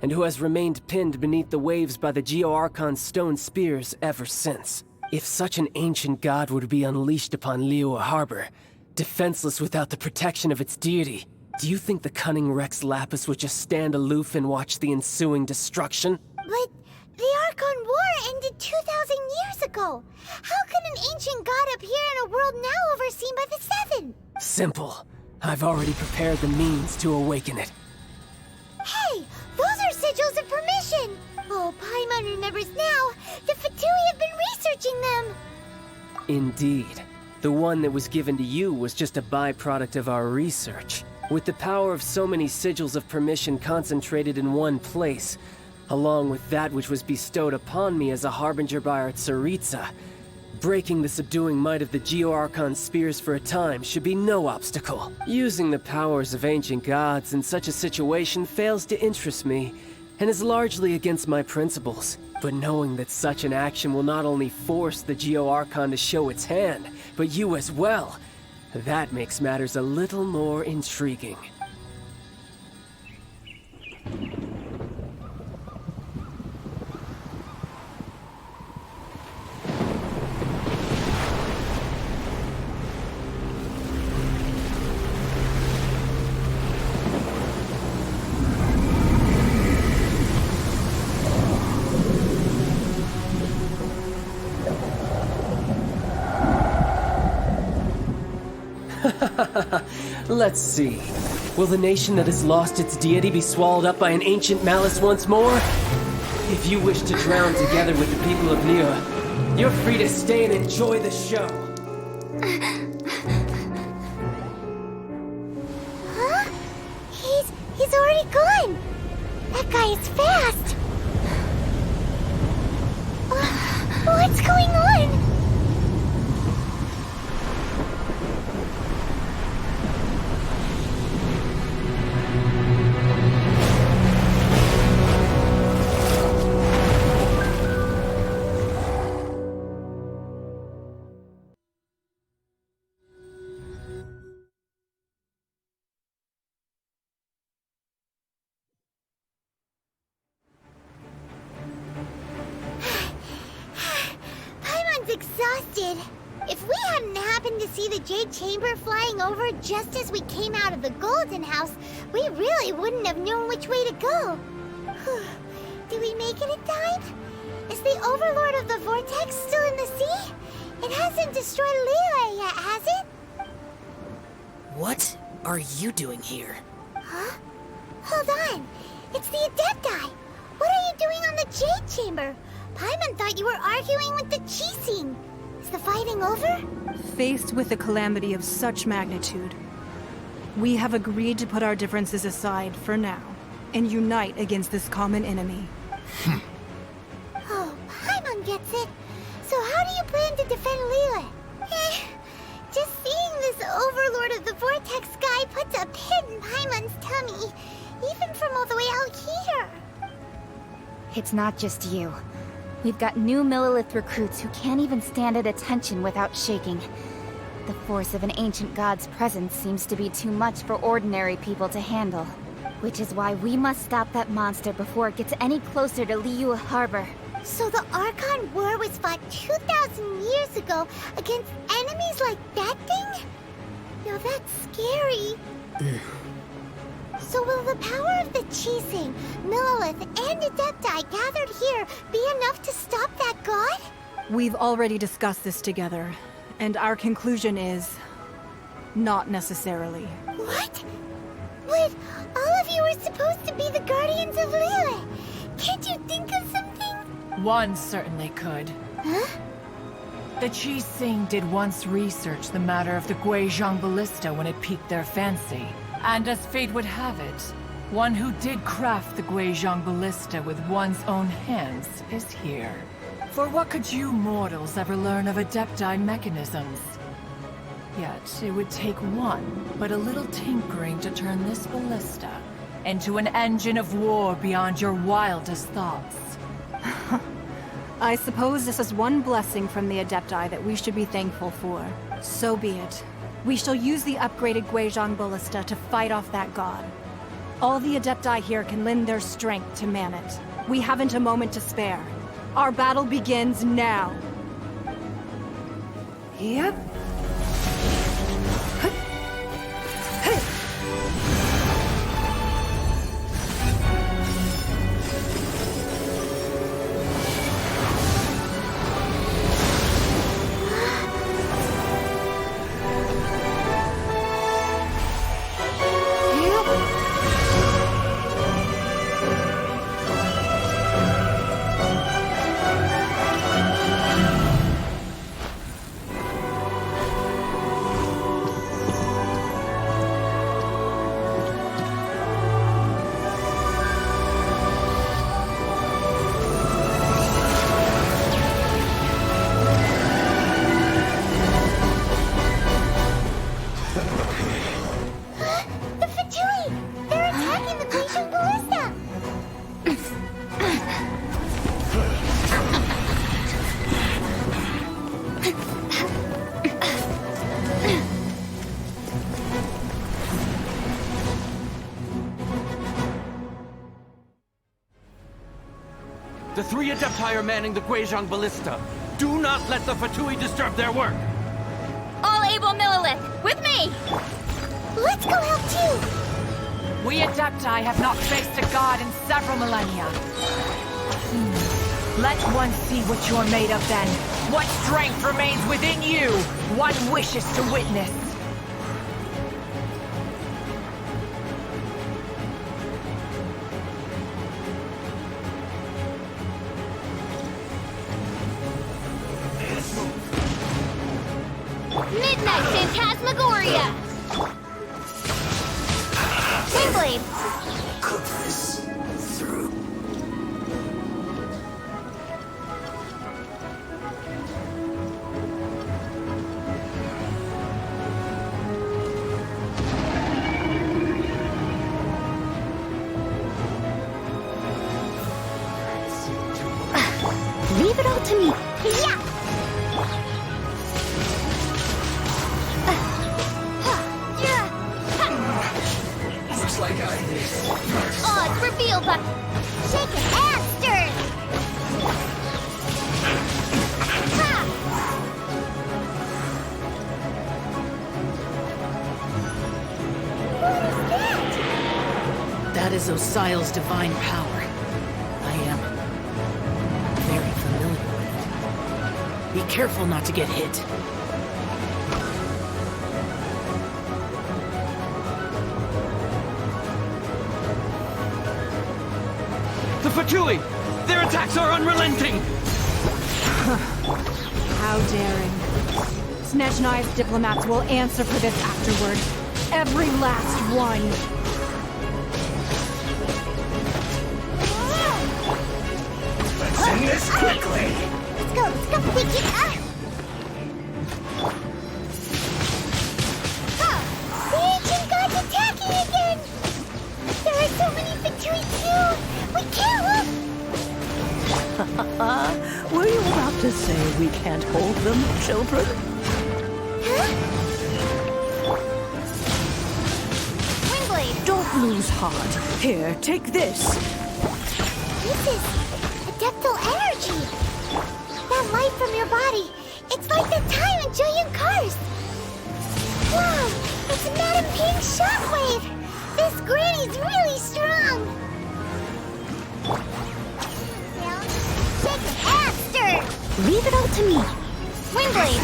and who has remained pinned beneath the waves by the Geo-Archon's stone spears ever since. If such an ancient god were to be unleashed upon Liyue Harbor, defenseless without the protection of its deity, do you think the cunning Rex Lapis would just stand aloof and watch the ensuing destruction? But the Archon War ended 2,000 years ago. How can an ancient god appear in a world now overseen by the Seven? Simple. I've already prepared the means to awaken it. Hey, those are sigils of permission. Oh, Paimon remembers now. The Fatui have been researching them. Indeed. The one that was given to you was just a byproduct of our research. With the power of so many sigils of permission concentrated in one place, along with that which was bestowed upon me as a harbinger by our Tsaritsa, breaking the subduing might of the Geo-Archon spears for a time should be no obstacle. Using the powers of ancient gods in such a situation fails to interest me, and is largely against my principles. But knowing that such an action will not only force the Geo-Archon to show its hand, but you as well, that makes matters a little more intriguing. Let's see. Will the nation that has lost its deity be swallowed up by an ancient malice once more? If you wish to drown together with the people of Liyue, you're free to stay and enjoy the show. Huh? He's already gone. That guy is fast. What's going on? Exhausted. If we hadn't happened to see the Jade Chamber flying over just as we came out of the Golden House, we really wouldn't have known which way to go. Did we make it in time? Is the Overlord of the Vortex still in the sea? It hasn't destroyed Liyue yet, has it? What are you doing here? Huh? Hold on. It's the Adepti. What are you doing on the Jade Chamber? Paimon thought you were arguing with the Qixing. Is the fighting over? Faced with a calamity of such magnitude, we have agreed to put our differences aside for now and unite against this common enemy. Oh, Paimon gets it. So how do you plan to defend Liyue? Just seeing this Overlord of the Vortex guy puts a pit in Paimon's tummy, even from all the way out here. It's not just you. We've got new Monolith recruits who can't even stand at attention without shaking. The force of an ancient god's presence seems to be too much for ordinary people to handle. Which is why we must stop that monster before it gets any closer to Liyue Harbor. So the Archon War was fought 2,000 years ago against enemies like that thing? Now that's scary. So will the power of the Qixing, Monolith, and Adepti gathered here be enough to stop that god? We've already discussed this together, and our conclusion is... not necessarily. What? But all of you are supposed to be the guardians of Liyue. Can't you think of something? One certainly could. Huh? The Qixing did once research the matter of the Guizhong Ballista when it piqued their fancy. And as fate would have it, one who did craft the Guizhong Ballista with one's own hands is here. For what could you mortals ever learn of Adepti mechanisms? Yet it would take one, but a little tinkering to turn this ballista into an engine of war beyond your wildest thoughts. I suppose this is one blessing from the Adepti that we should be thankful for. So be it. We shall use the upgraded Guizhong Ballista to fight off that god. All the Adepti here can lend their strength to man it. We haven't a moment to spare. Our battle begins now. Yep. The 3 Adepti are manning the Guizhong Ballista. Do not let the Fatui disturb their work! All able Monolith, with me! Let's go help too! We Adepti have not faced a god in several millennia. Let one see what you're made of then. What strength remains within you, one wishes to witness. Midnight Phantasmagoria! Windblade! Cook this through. Leave it all to me. Yeah! Looks like I missed. Odds revealed by shaken and stirred. Ha! What is that? That is Osial's divine power. I am very familiar with it. Be careful not to get hit. The Fatui! Their attacks are unrelenting! How daring. Snezhnai's diplomats will answer for this afterward. Every last one. Let's end this quickly! Let's go, Vicky! The ancient god's attacking again! There are so many Fatui too! We can't Were you about to say we can't hold them, children? Windblade! Don't lose heart. Here, take this. This is adeptal energy! That light from your body, it's like the time in Julian Cars! Wow, it's a Madam Pink shockwave! This granny's really strong! Shake it and stir! Leave it all to me! Windblade!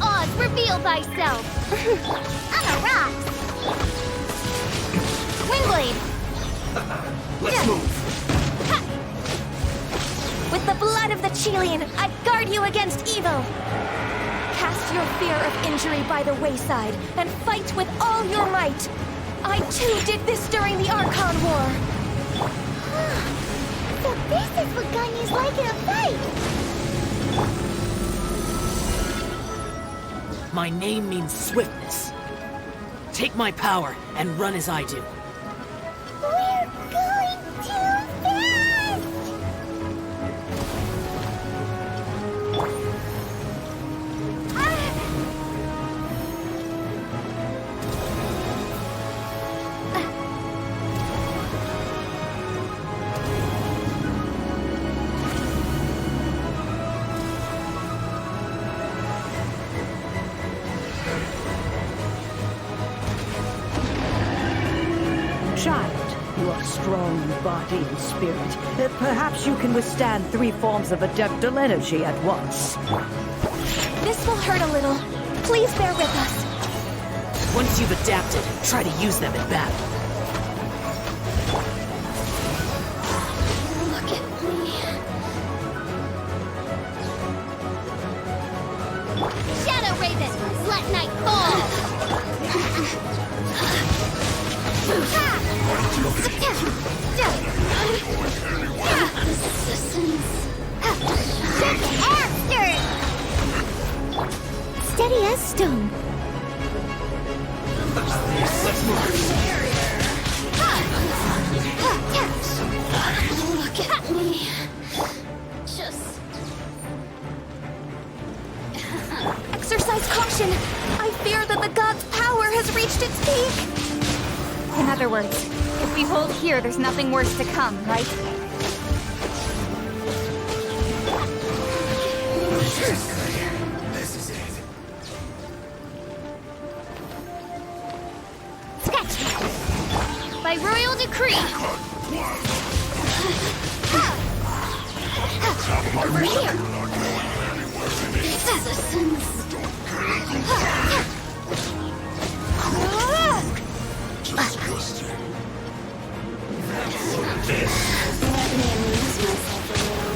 Oz, reveal thyself! On a rock! Windblade! Let's move! With the blood of the Chilean, I guard you against evil! Cast your fear of injury by the wayside, and fight with all your might! I too did this during the Archon War! So this is what Ganyu's like in a fight! My name means swiftness. Take my power and run as I do. We're going too fast! Child, you are strong in body and spirit. Perhaps you can withstand 3 forms of adeptal energy at once. This will hurt a little. Please bear with us. Once you've adapted, try to use them in battle. Look at me. Shadow Raven, let night fall! Steady as stone. Let's move! Look at me. reached its peak. In other words, if we hold here, there's nothing worse to come, right? This is it. Sketch! By royal decree! Over here! Citizens! Disgusting. Let me amuse myself a little.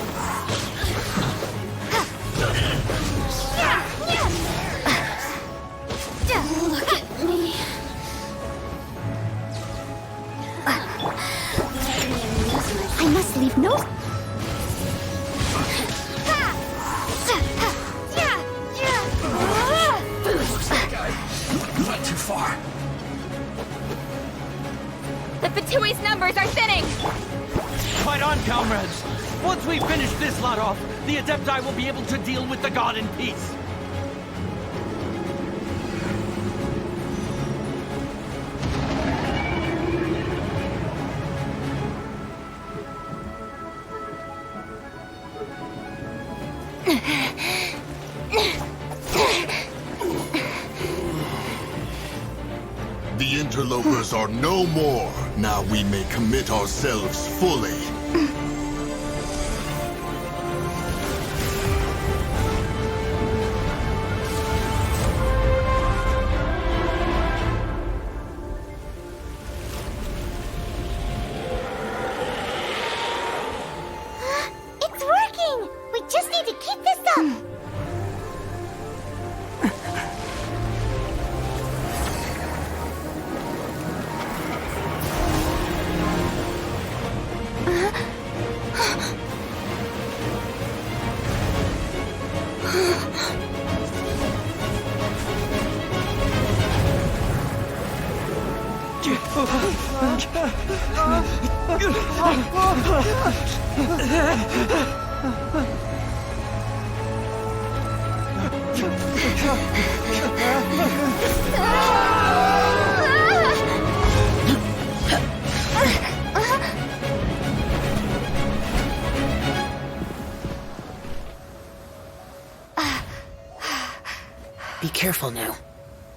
Look at me. I must leave no... Not too far. The Fatui's numbers are thinning! Fight on, comrades! Once we finish this lot off, the Adepti will be able to deal with the god in peace. The interlopers are no more. Now we may commit ourselves fully. It's working! We just need to keep this up! Be careful now.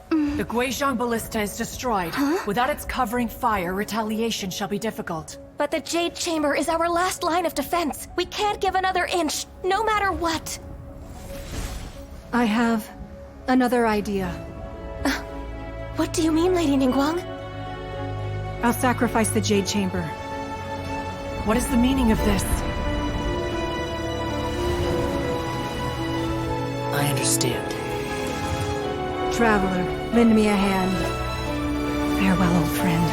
The Guizhong Ballista is destroyed. Without its covering fire, retaliation shall be difficult. But the Jade Chamber is our last line of defense. We can't give another inch, no matter what. I have another idea. What do you mean, Lady Ningguang? I'll sacrifice the Jade Chamber. What is the meaning of this? I understand. Traveler, lend me a hand. Farewell, old friend.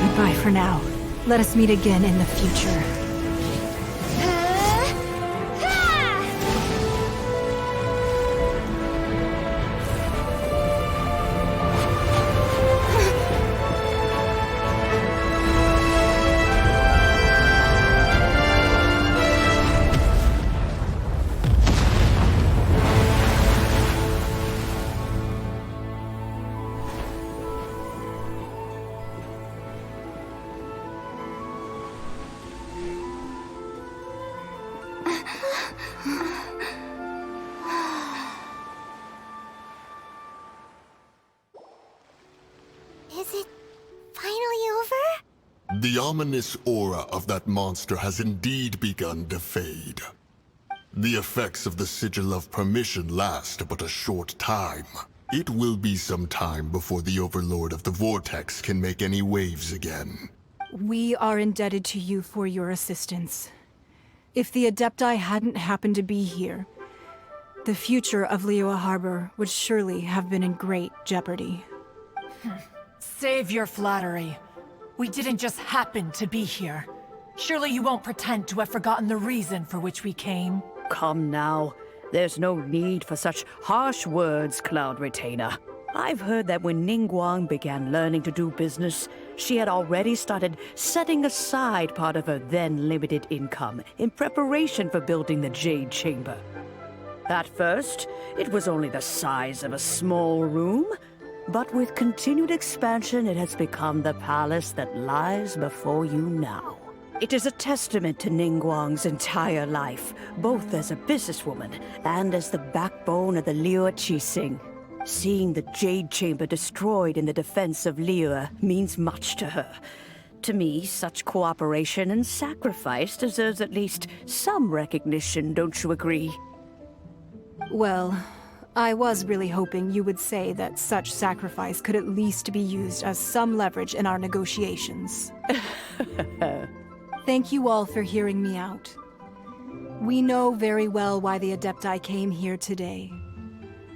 Goodbye for now. Let us meet again in the future. Is it finally over? The ominous aura of that monster has indeed begun to fade. The effects of the Sigil of Permission last but a short time. It will be some time before the Overlord of the Vortex can make any waves again. We are indebted to you for your assistance. If the Adepti hadn't happened to be here, the future of Liyue Harbor would surely have been in great jeopardy. Save your flattery. We didn't just happen to be here. Surely you won't pretend to have forgotten the reason for which we came. Come now. There's no need for such harsh words, Cloud Retainer. I've heard that when Ningguang began learning to do business, she had already started setting aside part of her then limited income in preparation for building the Jade Chamber. At first, it was only the size of a small room, But with continued expansion, it has become the palace that lies before you now. It is a testament to Ningguang's entire life, both as a businesswoman and as the backbone of the Liyue Qixing. Seeing the Jade Chamber destroyed in the defense of Liyue means much to her. To me, such cooperation and sacrifice deserves at least some recognition, don't you agree? Well, I was really hoping you would say that such sacrifice could at least be used as some leverage in our negotiations. Thank you all for hearing me out. We know very well why the Adepti came here today.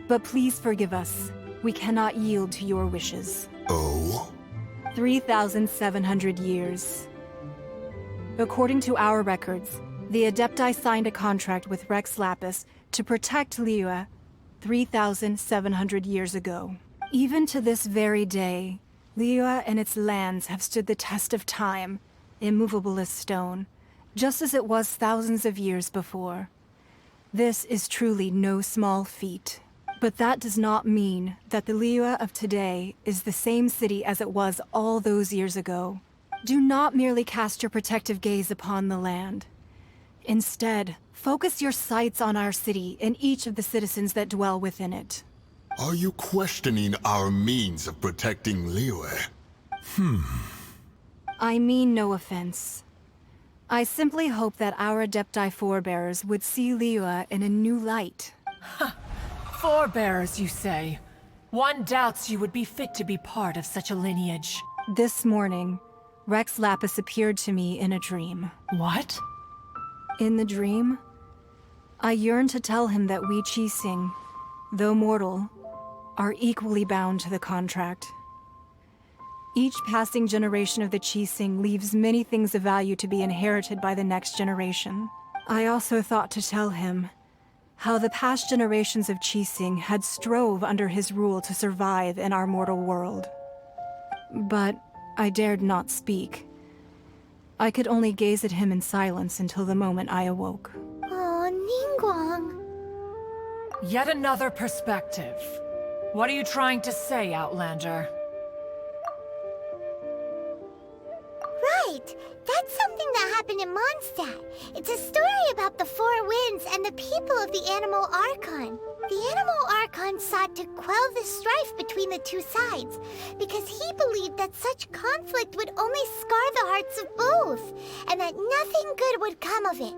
But please forgive us. We cannot yield to your wishes. Oh? 3,700 years. According to our records, the Adepti signed a contract with Rex Lapis to protect Liyue 3,700 years ago. Even to this very day, Liyue and its lands have stood the test of time, immovable as stone, just as it was thousands of years before. This is truly no small feat. But that does not mean that the Liyue of today is the same city as it was all those years ago. Do not merely cast your protective gaze upon the land. Instead, focus your sights on our city and each of the citizens that dwell within it. Are you questioning our means of protecting Liyue? I mean no offense. I simply hope that our Adepti forebears would see Liyue in a new light. Forebears, you say? One doubts you would be fit to be part of such a lineage. This morning, Rex Lapis appeared to me in a dream. What? In the dream, I yearned to tell him that we Qixing, though mortal, are equally bound to the contract. Each passing generation of the Qixing leaves many things of value to be inherited by the next generation. I also thought to tell him how the past generations of Qixing had strove under his rule to survive in our mortal world. But I dared not speak. I could only gaze at him in silence until the moment I awoke. Oh, Ningguang. Yet another perspective. What are you trying to say, Outlander? Right! That's something that happened in Mondstadt. It's a story about the Four Winds and the people of the Animal Archon. The Animal Archon sought to quell the strife between the two sides, because he believed that such conflict would only scar the hearts of both, and that nothing good would come of it.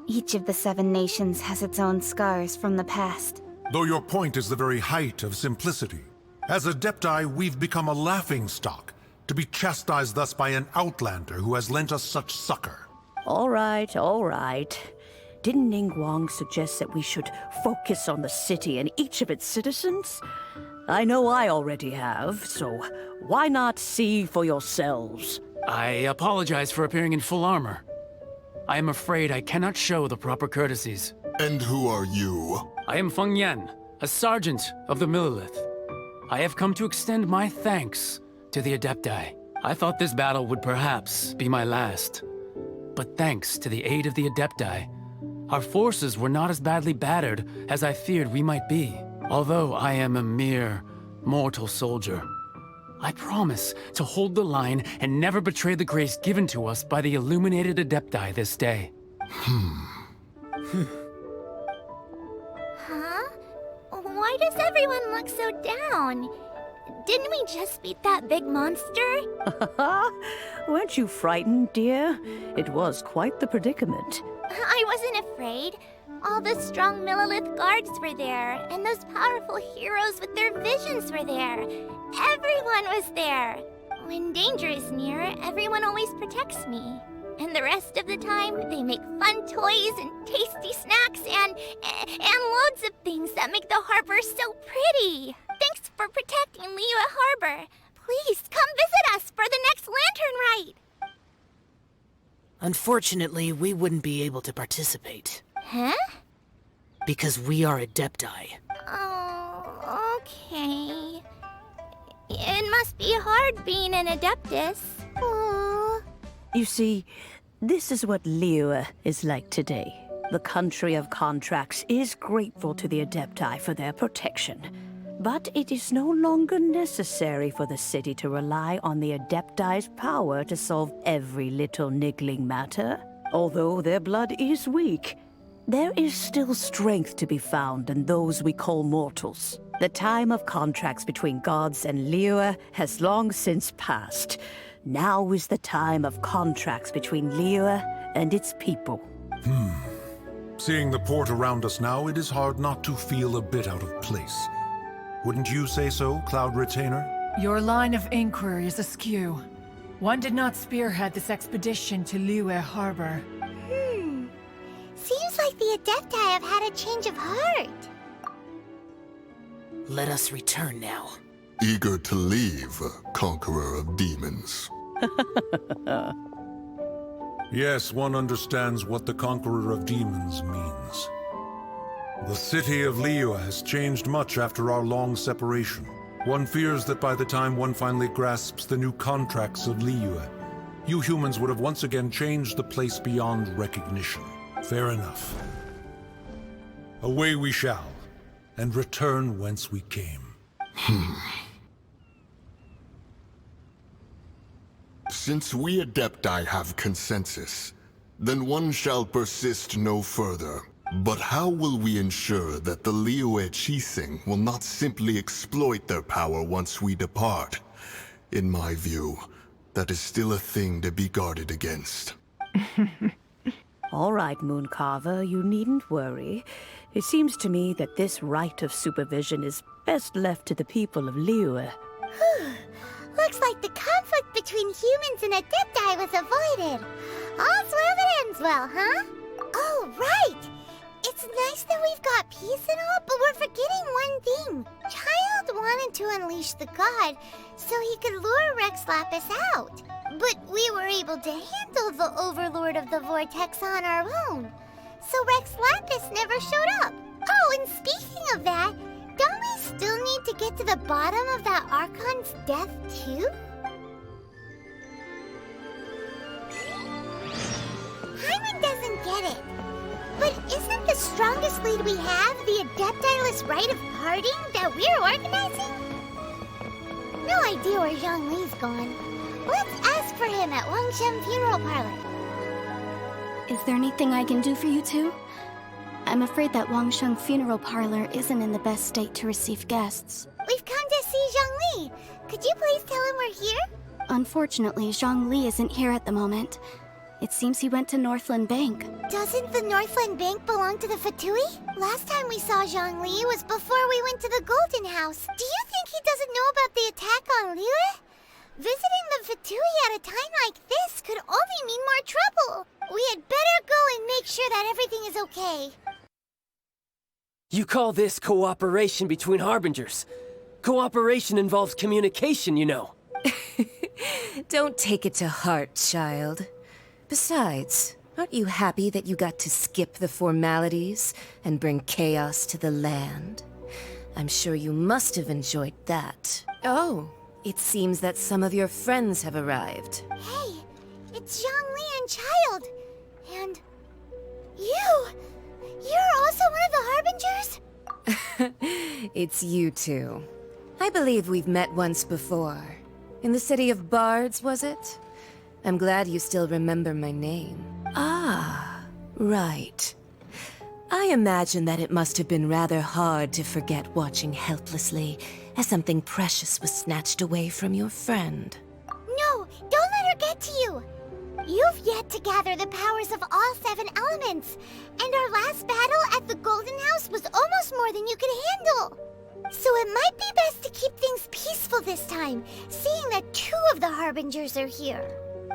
Each of the 7 nations has its own scars from the past. Though your point is the very height of simplicity. As Adepti, we've become a laughingstock, to be chastised thus by an outlander who has lent us such succor. All right, all right. Didn't Ningguang suggest that we should focus on the city and each of its citizens? I know I already have, so why not see for yourselves? I apologize for appearing in full armor. I am afraid I cannot show the proper courtesies. And who are you? I am Feng Yan, a sergeant of the Monoliths. I have come to extend my thanks to the Adepti. I thought this battle would perhaps be my last. But thanks to the aid of the Adepti, our forces were not as badly battered as I feared we might be. Although I am a mere mortal soldier, I promise to hold the line and never betray the grace given to us by the illuminated Adepti this day. Huh? Why does everyone look so down? Didn't we just beat that big monster? Weren't you frightened, dear? It was quite the predicament. I wasn't afraid. All the strong Monolith guards were there, and those powerful heroes with their visions were there. Everyone was there. When danger is near, everyone always protects me. And the rest of the time, they make fun toys and tasty snacks and loads of things that make the harbor so pretty. Thanks for protecting Liyue Harbor. Please come visit us for the next lantern rite. Unfortunately, we wouldn't be able to participate. Huh? Because we are Adepti. Oh, okay. It must be hard being an Adeptus. Aww. You see, this is what Liyue is like today. The country of contracts is grateful to the Adepti for their protection. But it is no longer necessary for the city to rely on the Adepti's power to solve every little niggling matter. Although their blood is weak, there is still strength to be found in those we call mortals. The time of contracts between gods and Liyue has long since passed. Now is the time of contracts between Liyue and its people. Seeing the port around us now, it is hard not to feel a bit out of place. Wouldn't you say so, Cloud Retainer? Your line of inquiry is askew. One did not spearhead this expedition to Liyue Harbor. Seems like the Adepti have had a change of heart. Let us return now. Eager to leave, Conqueror of Demons. Yes, one understands what the Conqueror of Demons means. The city of Liyue has changed much after our long separation. One fears that by the time one finally grasps the new contracts of Liyue, you humans would have once again changed the place beyond recognition. Fair enough. Away we shall, and return whence we came. Since we Adepti have consensus, then one shall persist no further. But how will we ensure that the Liyue Qixing will not simply exploit their power once we depart? In my view, that is still a thing to be guarded against. All right, Mooncarver, you needn't worry. It seems to me that this right of supervision is best left to the people of Liyue. Looks like the conflict between humans and Adepti was avoided. All's well that ends well, huh? Oh, right! It's nice that we've got peace and all, but we're forgetting one thing. Child wanted to unleash the god so he could lure Rex Lapis out. But we were able to handle the Overlord of the Vortex on our own. So Rex Lapis never showed up. Oh, and speaking of that, don't we still need to get to the bottom of that Archon's death, too? Hyman doesn't get it. But isn't the strongest lead we have the Adeptiless rite of parting that we're organizing? No idea where Zhongli's gone. Let's ask for him at Wangshen Funeral Parlor. Is there anything I can do for you two? I'm afraid that Wangshen Funeral Parlor isn't in the best state to receive guests. We've come to see Zhongli. Could you please tell him we're here? Unfortunately, Zhongli isn't here at the moment. It seems he went to Northland Bank. Doesn't the Northland Bank belong to the Fatui? Last time we saw Zhongli was before we went to the Golden House. Do you think he doesn't know about the attack on Liyue? Visiting the Fatui at a time like this could only mean more trouble. We had better go and make sure that everything is okay. You call this cooperation between Harbingers? Cooperation involves communication, you know. Don't take it to heart, child. Besides, aren't you happy that you got to skip the formalities and bring chaos to the land? I'm sure you must have enjoyed that. Oh, it seems that some of your friends have arrived. Hey, it's Zhongli and Child. And you! You're also one of the Harbingers? It's you two. I believe we've met once before. In the city of Bards, was it? I'm glad you still remember my name. Ah, right. I imagine that it must have been rather hard to forget watching helplessly as something precious was snatched away from your friend. No, don't let her get to you. You've yet to gather the powers of all 7 elements, and our last battle at the Golden House was almost more than you could handle. So it might be best to keep things peaceful this time, seeing that 2 of the Harbingers are here.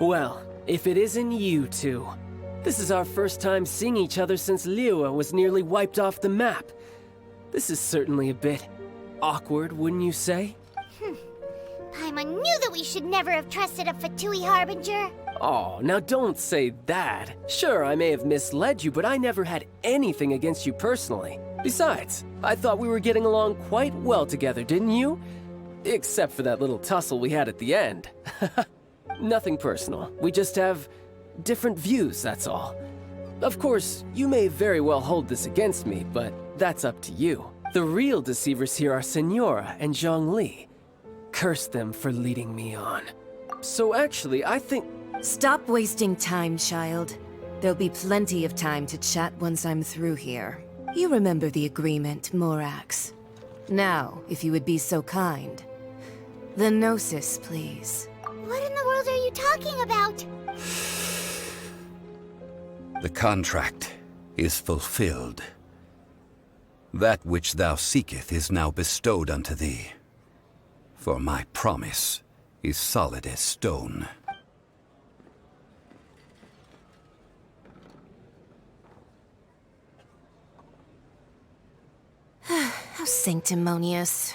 Well, if it isn't you two. This is our first time seeing each other since Liyue was nearly wiped off the map. This is certainly a bit awkward, wouldn't you say? Paimon knew that we should never have trusted a Fatui Harbinger. Oh, now don't say that. Sure, I may have misled you, but I never had anything against you personally. Besides, I thought we were getting along quite well together, didn't you? Except for that little tussle we had at the end. Nothing personal. We just have different views, that's all. Of course, you may very well hold this against me, but that's up to you. The real deceivers here are Senora and Zhongli. Curse them for leading me on. So actually, I think... Stop wasting time, child. There'll be plenty of time to chat once I'm through here. You remember the agreement, Morax. Now, if you would be so kind. The Gnosis, please. What in the world are you talking about? The contract is fulfilled. That which thou seeketh is now bestowed unto thee. For my promise is solid as stone. How sanctimonious.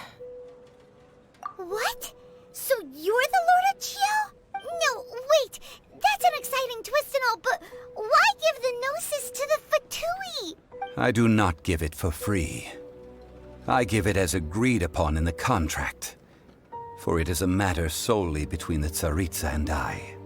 What? So you're the Lord of Chio? No, wait. That's an exciting twist and all, but why give the Gnosis to the Fatui? I do not give it for free. I give it as agreed upon in the contract, for it is a matter solely between the Tsaritsa and I.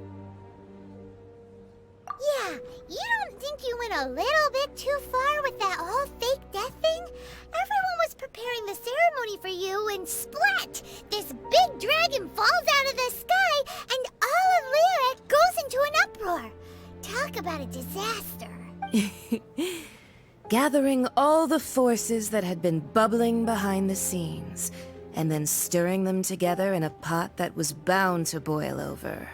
Yeah, you don't think you went a little bit too far with that whole fake death thing? Everyone was preparing the ceremony for you, and splat! This big dragon falls out of the sky, and all of Liyue goes into an uproar. Talk about a disaster. Gathering all the forces that had been bubbling behind the scenes, and then stirring them together in a pot that was bound to boil over.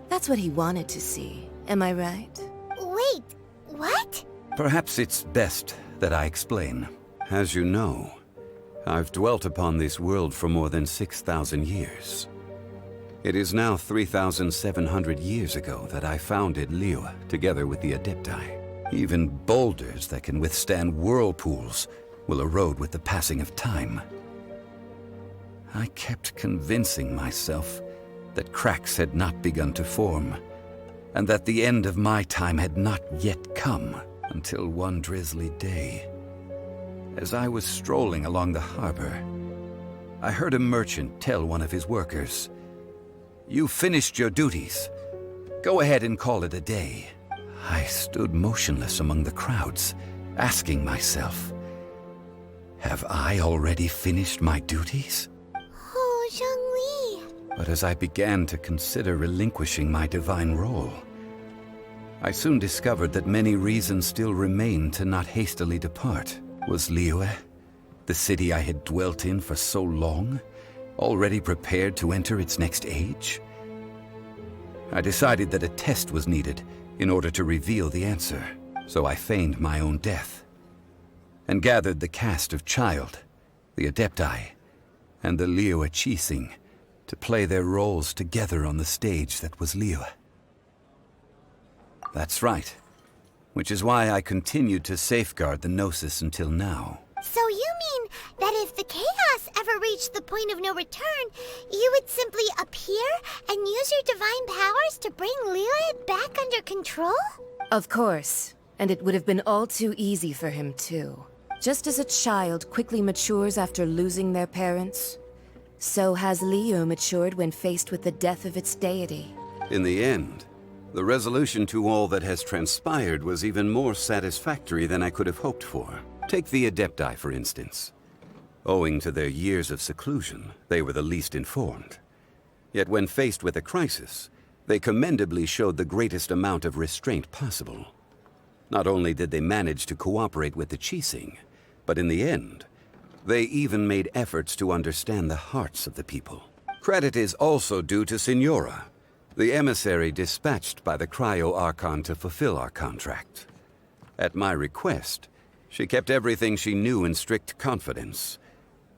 That's what he wanted to see, am I right? Wait, what? Perhaps it's best that I explain. As you know, I've dwelt upon this world for more than 6,000 years. It is now 3,700 years ago that I founded Liyue together with the Adepti. Even boulders that can withstand whirlpools will erode with the passing of time. I kept convincing myself that cracks had not begun to form, and that the end of my time had not yet come, until one drizzly day. As I was strolling along the harbor, I heard a merchant tell one of his workers, "You finished your duties. Go ahead and call it a day." I stood motionless among the crowds, asking myself, have I already finished my duties? Oh, Zhongli. But as I began to consider relinquishing my divine role, I soon discovered that many reasons still remained to not hastily depart. Was Liyue, the city I had dwelt in for so long, already prepared to enter its next age? I decided that a test was needed in order to reveal the answer, so I feigned my own death, and gathered the cast of Child, the Adepti, and the Liyue Qixing to play their roles together on the stage that was Liyue. That's right, which is why I continued to safeguard the Gnosis until now. So you mean that if the chaos ever reached the point of no return, you would simply appear and use your divine powers to bring Liyue back under control? Of course, and it would have been all too easy for him too. Just as a child quickly matures after losing their parents, so has Liyue matured when faced with the death of its deity. In the end, the resolution to all that has transpired was even more satisfactory than I could have hoped for. Take the Adepti, for instance. Owing to their years of seclusion, they were the least informed. Yet when faced with a crisis, they commendably showed the greatest amount of restraint possible. Not only did they manage to cooperate with the Qixing, but in the end, they even made efforts to understand the hearts of the people. Credit is also due to Senora, the emissary dispatched by the Cryo-Archon to fulfill our contract. At my request, she kept everything she knew in strict confidence.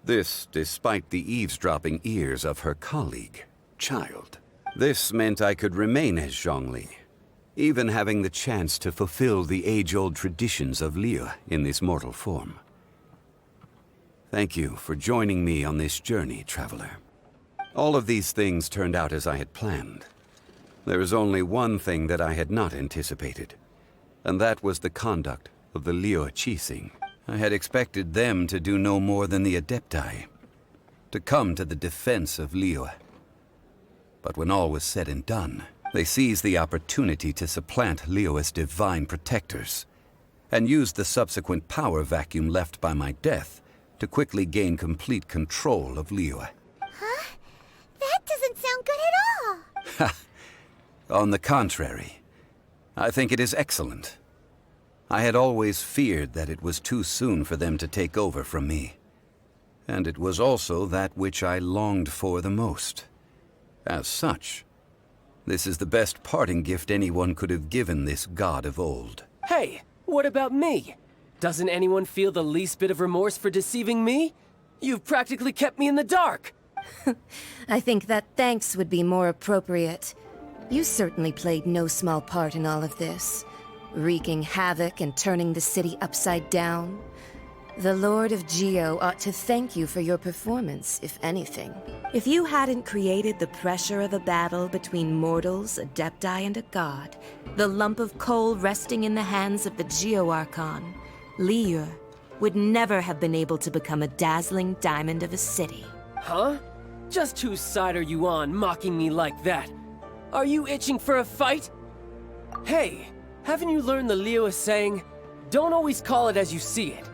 This despite the eavesdropping ears of her colleague, Child. This meant I could remain as Zhongli, even having the chance to fulfill the age-old traditions of Liyue in this mortal form. Thank you for joining me on this journey, traveler. All of these things turned out as I had planned. There is only one thing that I had not anticipated, and that was the conduct of the Liyue Qixing. I had expected them to do no more than the Adepti, to come to the defense of Liyue. But when all was said and done, they seized the opportunity to supplant Liyue as divine protectors, and used the subsequent power vacuum left by my death to quickly gain complete control of Liyue. Huh? That doesn't sound good at all. On the contrary, I think it is excellent. I had always feared that it was too soon for them to take over from me. And it was also that which I longed for the most. As such, this is the best parting gift anyone could have given this god of old. Hey, what about me? Doesn't anyone feel the least bit of remorse for deceiving me? You've practically kept me in the dark. I think that thanks would be more appropriate. You certainly played no small part in all of this, wreaking havoc and turning the city upside down. The Lord of Geo ought to thank you for your performance, if anything. If you hadn't created the pressure of a battle between mortals, adepti, and a god, the lump of coal resting in the hands of the Geo Archon, Liyue, would never have been able to become a dazzling diamond of a city. Huh? Just whose side are you on, mocking me like that? Are you itching for a fight? Hey, haven't you learned the Liyue saying, don't always call it as you see it?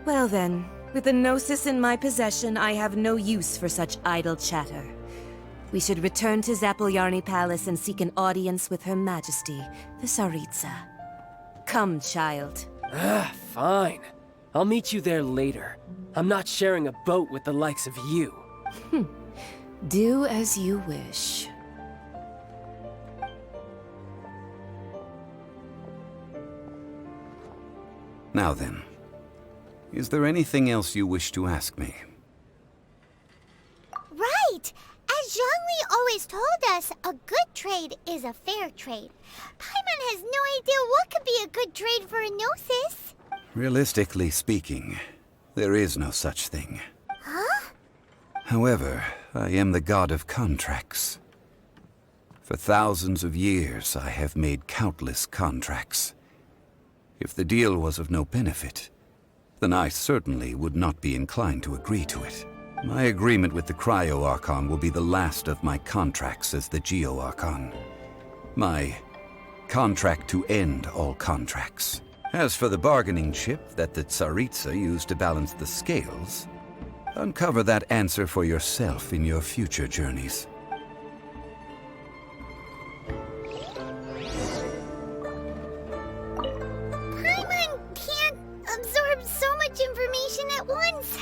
Well then, with the Gnosis in my possession, I have no use for such idle chatter. We should return to Zapoljarny Palace and seek an audience with Her Majesty, the Tsaritsa. Come, child. Fine. I'll meet you there later. I'm not sharing a boat with the likes of you. Do as you wish. Now then, is there anything else you wish to ask me? Right! As Zhongli always told us, a good trade is a fair trade. Paimon has no idea what could be a good trade for a Gnosis. Realistically speaking, there is no such thing. Huh? However, I am the god of contracts. For thousands of years, I have made countless contracts. If the deal was of no benefit, then I certainly would not be inclined to agree to it. My agreement with the Cryo Archon will be the last of my contracts as the Geo Archon. My contract to end all contracts. As for the bargaining chip that the Tsaritsa used to balance the scales, uncover that answer for yourself in your future journeys. Paimon can't absorb so much information at once.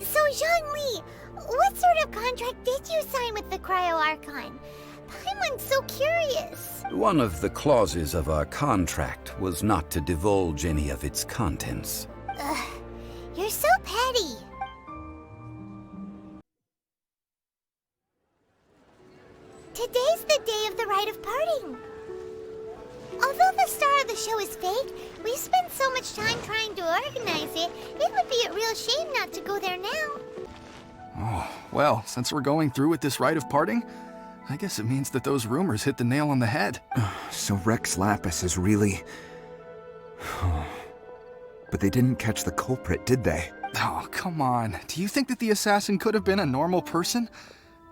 So, Zhongli, what sort of contract did you sign with the Cryo Archon? Paimon's so curious. One of the clauses of our contract was not to divulge any of its contents. Ugh, you're so petty. Today's the day of the rite of parting. Although the star of the show is fake, we spent so much time trying to organize it, it would be a real shame not to go there now. Oh, well, since we're going through with this rite of parting, I guess it means that those rumors hit the nail on the head. So Rex Lapis is really... But they didn't catch the culprit, did they? Oh, come on. Do you think that the assassin could have been a normal person?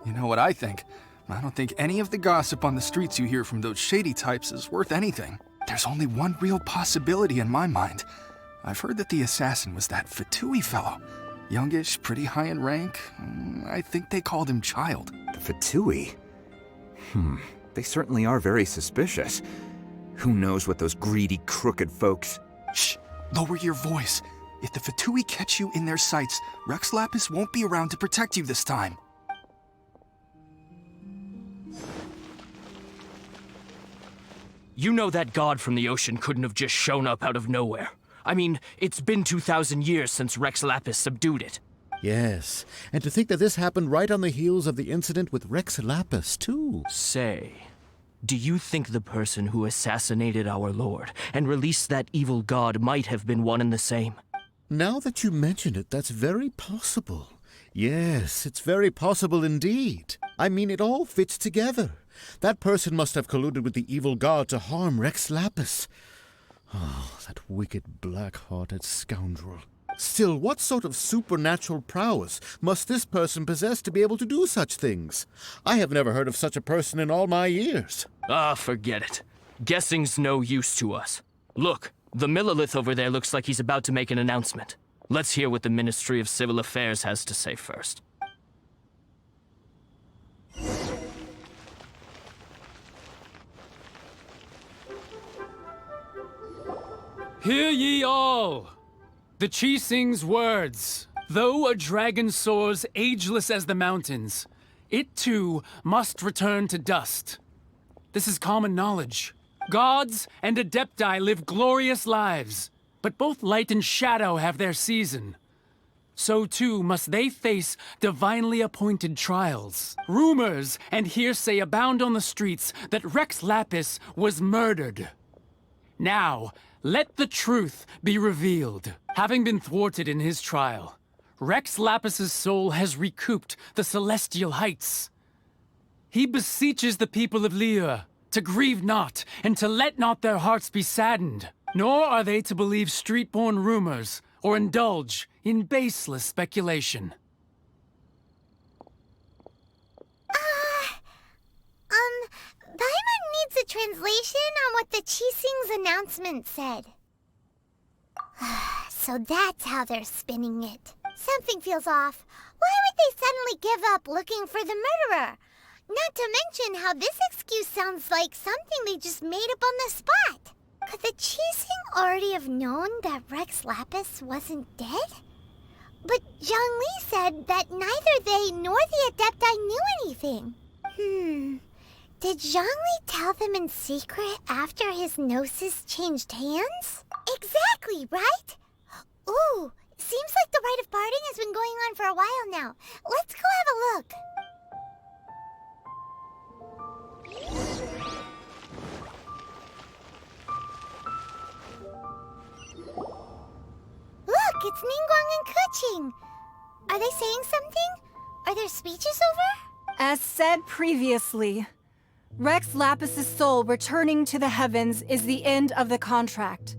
You know what I think. I don't think any of the gossip on the streets you hear from those shady types is worth anything. There's only one real possibility in my mind. I've heard that the assassin was that Fatui fellow. Youngish, pretty high in rank. I think they called him Child. The Fatui? They certainly are very suspicious. Who knows what those greedy, crooked folks... Shh! Lower your voice. If the Fatui catch you in their sights, Rex Lapis won't be around to protect you this time. You know that god from the ocean couldn't have just shown up out of nowhere. I mean, it's been 2,000 years since Rex Lapis subdued it. Yes, and to think that this happened right on the heels of the incident with Rex Lapis, too. Say, do you think the person who assassinated our lord and released that evil god might have been one and the same? Now that you mention it, that's very possible. Yes, it's very possible indeed. I mean, it all fits together. That person must have colluded with the evil god to harm Rex Lapis. Oh, that wicked, black-hearted scoundrel. Still, what sort of supernatural prowess must this person possess to be able to do such things? I have never heard of such a person in all my years. Ah, forget it. Guessing's no use to us. Look, the Monolith over there looks like he's about to make an announcement. Let's hear what the Ministry of Civil Affairs has to say first. Hear ye all! The Qixing's words. Though a dragon soars ageless as the mountains, it too must return to dust. This is common knowledge. Gods and Adepti live glorious lives, but both light and shadow have their season. So too must they face divinely appointed trials. Rumors and hearsay abound on the streets that Rex Lapis was murdered. Now, let the truth be revealed. Having been thwarted in his trial, Rex Lapis's soul has recouped the celestial heights. He beseeches the people of Liyue to grieve not and to let not their hearts be saddened, nor are they to believe street-born rumors or indulge in baseless speculation. Paimon needs a translation on what the Qixing's announcement said. So that's how they're spinning it. Something feels off. Why would they suddenly give up looking for the murderer? Not to mention how this excuse sounds like something they just made up on the spot. Could the Qixing already have known that Rex Lapis wasn't dead? But Zhongli said that neither they nor the Adepti knew anything. Did Zhongli tell them in secret after his gnosis changed hands? Exactly, right? Ooh, seems like the rite of parting has been going on for a while now. Let's go have a look. Look, it's Ningguang and Keqing. Are they saying something? Are their speeches over? As said previously, Rex Lapis's soul returning to the heavens is the end of the contract.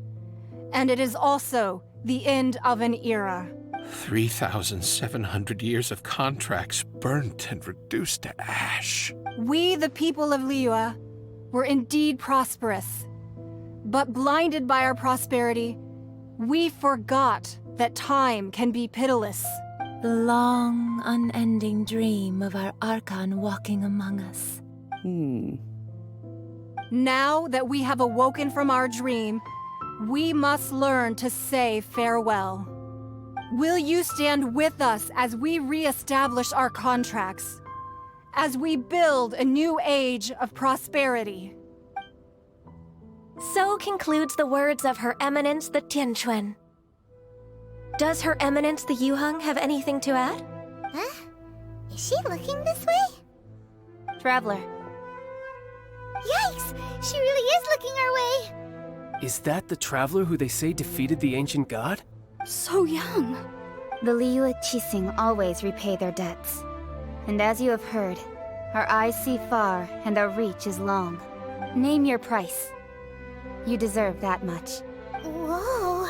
And it is also the end of an era. 3,700 years of contracts burnt and reduced to ash. We, the people of Liyue, were indeed prosperous. But blinded by our prosperity, we forgot that time can be pitiless. The long, unending dream of our Archon walking among us. Now that we have awoken from our dream, we must learn to say farewell. Will you stand with us as we re-establish our contracts? As we build a new age of prosperity? So concludes the words of Her Eminence the Tianquan. Does Her Eminence the Yuheng have anything to add? Huh? Is she looking this way? Traveler. Yikes! She really is looking our way! Is that the traveler who they say defeated the ancient god? So young. The Liyue Qixing always repay their debts. And as you have heard, our eyes see far and our reach is long. Name your price. You deserve that much. Whoa!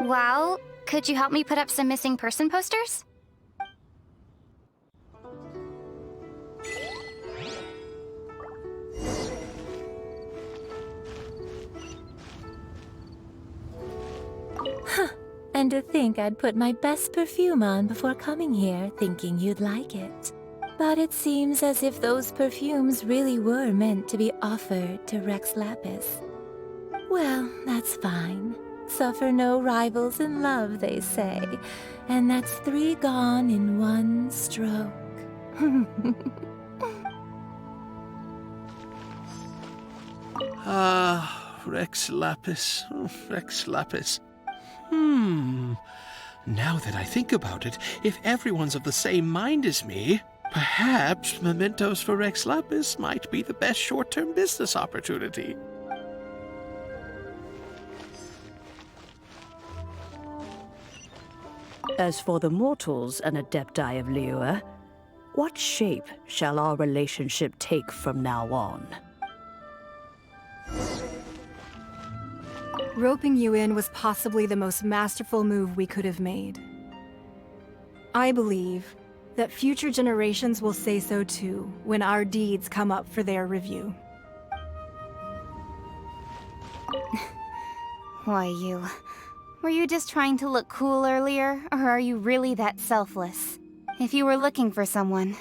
Well, could you help me put up some missing person posters? And to think I'd put my best perfume on before coming here, thinking you'd like it. But it seems as if those perfumes really were meant to be offered to Rex Lapis. Well, that's fine. Suffer no rivals in love, they say. And that's 3 gone in 1 stroke. Rex Lapis. Rex Lapis. Now that I think about it, if everyone's of the same mind as me, perhaps mementos for Rex Lapis might be the best short-term business opportunity. As for the mortals and Adepti of Liyue, what shape shall our relationship take from now on? Roping you in was possibly the most masterful move we could have made. I believe that future generations will say so too when our deeds come up for their review. Why, you... Were you just trying to look cool earlier, or are you really that selfless? If you were looking for someone,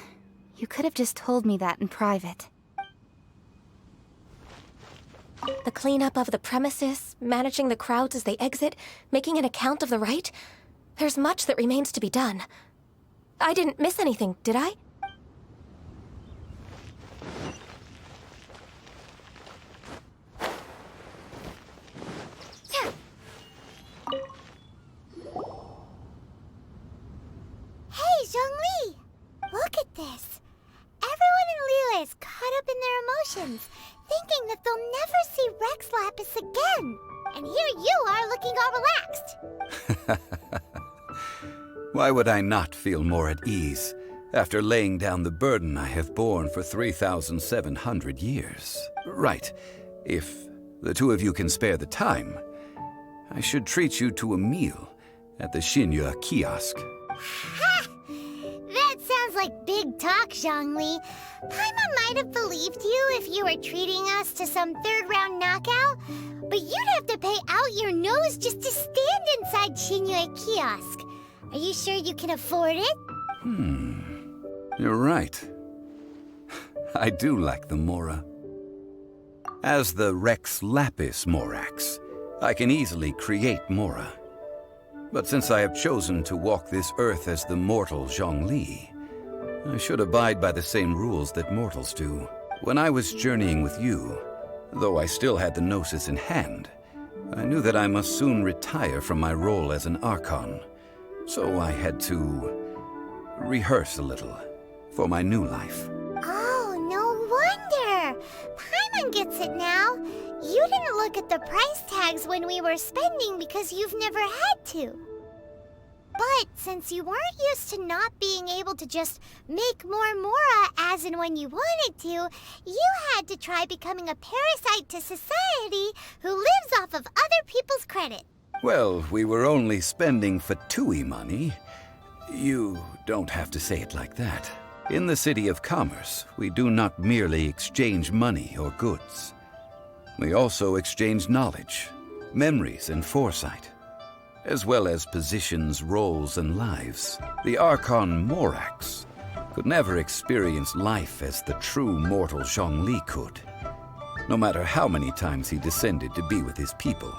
you could have just told me that in private. The cleanup of the premises, managing the crowds as they exit, making an account of the rite. There's much that remains to be done. I didn't miss anything, did I? Hey, Zhongli! Look at this. Everyone in Liyue is caught up in their emotions, thinking that they'll never see Rex Lapis again. And here you are looking all relaxed. Why would I not feel more at ease after laying down the burden I have borne for 3,700 years? Right. If the two of you can spare the time, I should treat you to a meal at the Xinyue kiosk. Ha! That sounds like big talk, Zhongli. Paimon might have believed you if you were treating us to some third-round knockout, but you'd have to pay out your nose just to stand inside Xinyue kiosk. Are you sure you can afford it? You're right. I do lack the Mora. As the Rex Lapis Morax, I can easily create Mora. But since I have chosen to walk this earth as the mortal Zhongli, I should abide by the same rules that mortals do. When I was journeying with you, though I still had the Gnosis in hand, I knew that I must soon retire from my role as an Archon. So I had to rehearse a little for my new life. Oh, no wonder! Paimon gets it now. You didn't look at the price tags when we were spending because you've never had to. But since you weren't used to not being able to just make more Mora as and when you wanted to, you had to try becoming a parasite to society who lives off of other people's credit. Well, we were only spending Fatui money. You don't have to say it like that. In the City of Commerce, we do not merely exchange money or goods. We also exchange knowledge, memories, and foresight, as well as positions, roles, and lives. The Archon Morax could never experience life as the true mortal Zhongli could, no matter how many times he descended to be with his people.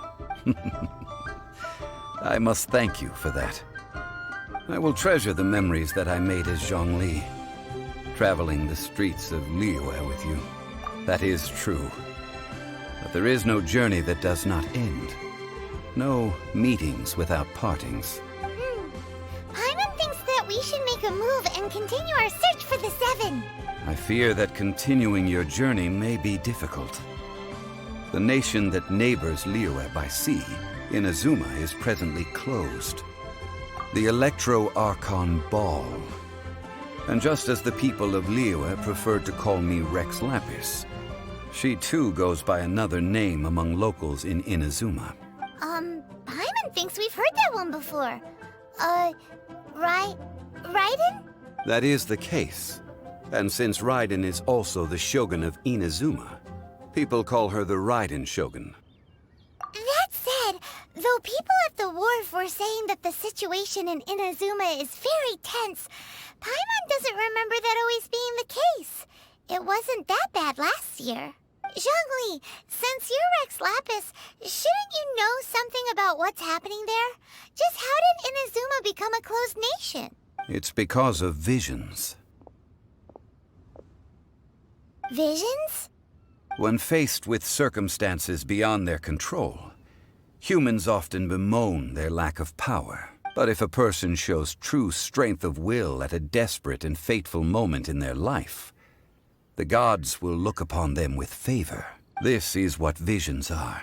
I must thank you for that. I will treasure the memories that I made as Zhongli, traveling the streets of Liyue with you. That is true. But there is no journey that does not end. No meetings without partings. Paimon thinks that we should make a move and continue our search for the Seven. I fear that continuing your journey may be difficult. The nation that neighbors Liyue by sea, Inazuma, is presently closed. The Electro-Archon Ball. And just as the people of Liyue preferred to call me Rex Lapis, she too goes by another name among locals in Inazuma. Paimon thinks we've heard that one before. Raiden? That is the case. And since Raiden is also the Shogun of Inazuma, people call her the Raiden Shogun. That said, though people at the wharf were saying that the situation in Inazuma is very tense, Paimon doesn't remember that always being the case. It wasn't that bad last year. Zhongli, since you're Rex Lapis, shouldn't you know something about what's happening there? Just how did Inazuma become a closed nation? It's because of visions. Visions? When faced with circumstances beyond their control, humans often bemoan their lack of power. But if a person shows true strength of will at a desperate and fateful moment in their life, the gods will look upon them with favor. This is what visions are.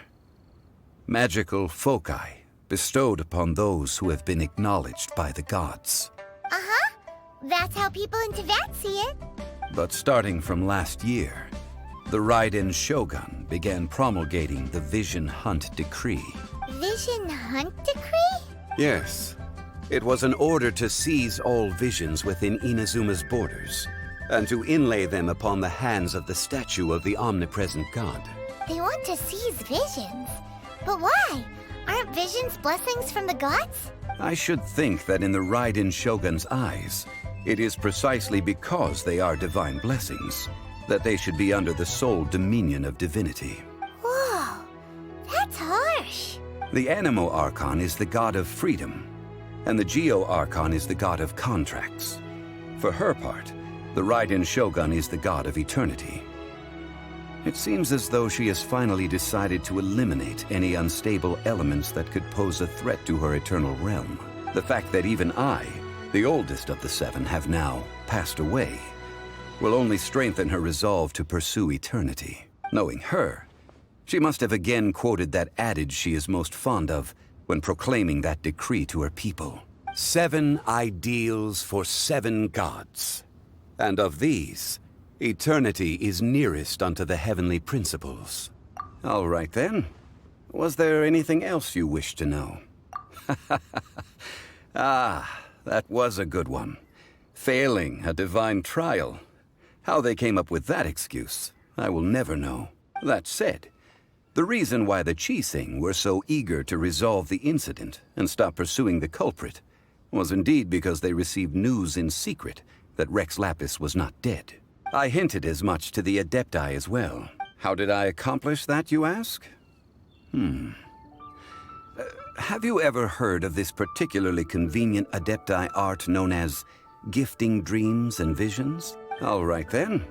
Magical foci bestowed upon those who have been acknowledged by the gods. Uh-huh. That's how people in Teyvat see it. But starting from last year, the Raiden Shogun began promulgating the Vision Hunt Decree. Vision Hunt Decree? Yes. It was an order to seize all visions within Inazuma's borders, and to inlay them upon the hands of the statue of the omnipresent god. They want to seize visions. But why? Aren't visions blessings from the gods? I should think that in the Raiden Shogun's eyes, it is precisely because they are divine blessings that they should be under the sole dominion of divinity. Whoa, that's harsh. The Anemo Archon is the god of freedom, and the Geo Archon is the god of contracts. For her part, the Raiden Shogun is the god of eternity. It seems as though she has finally decided to eliminate any unstable elements that could pose a threat to her eternal realm. The fact that even I, the oldest of the seven, have now passed away will only strengthen her resolve to pursue eternity. Knowing her, she must have again quoted that adage she is most fond of when proclaiming that decree to her people. 7 ideals for 7 gods. And of these, eternity is nearest unto the heavenly principles. All right then. Was there anything else you wish to know? Ah, that was a good one. Failing a divine trial. How they came up with that excuse, I will never know. That said, the reason why the Qixing were so eager to resolve the incident and stop pursuing the culprit was indeed because they received news in secret that Rex Lapis was not dead. I hinted as much to the Adepti as well. How did I accomplish that, you ask? Have you ever heard of this particularly convenient Adepti art known as gifting dreams and visions? All right then.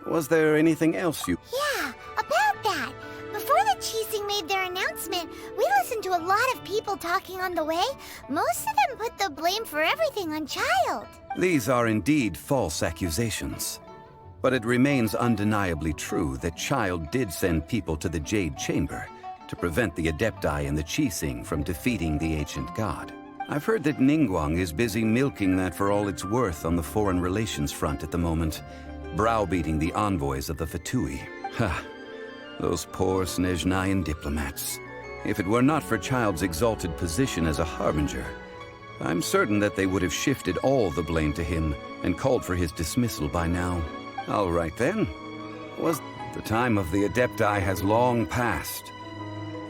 Was there anything else you... Yeah, about that. Before the Qixing made their announcement, we listened to a lot of people talking on the way. Most of them put the blame for everything on Child. These are indeed false accusations. But it remains undeniably true that Child did send people to the Jade Chamber to prevent the Adepti and the Qixing from defeating the ancient god. I've heard that Ningguang is busy milking that for all it's worth on the foreign relations front at the moment, browbeating the envoys of the Fatui. Ha! Those poor Snezhnayan diplomats. If it were not for Child's exalted position as a harbinger, I'm certain that they would have shifted all the blame to him and called for his dismissal by now. All right then. The time of the Adepti has long passed.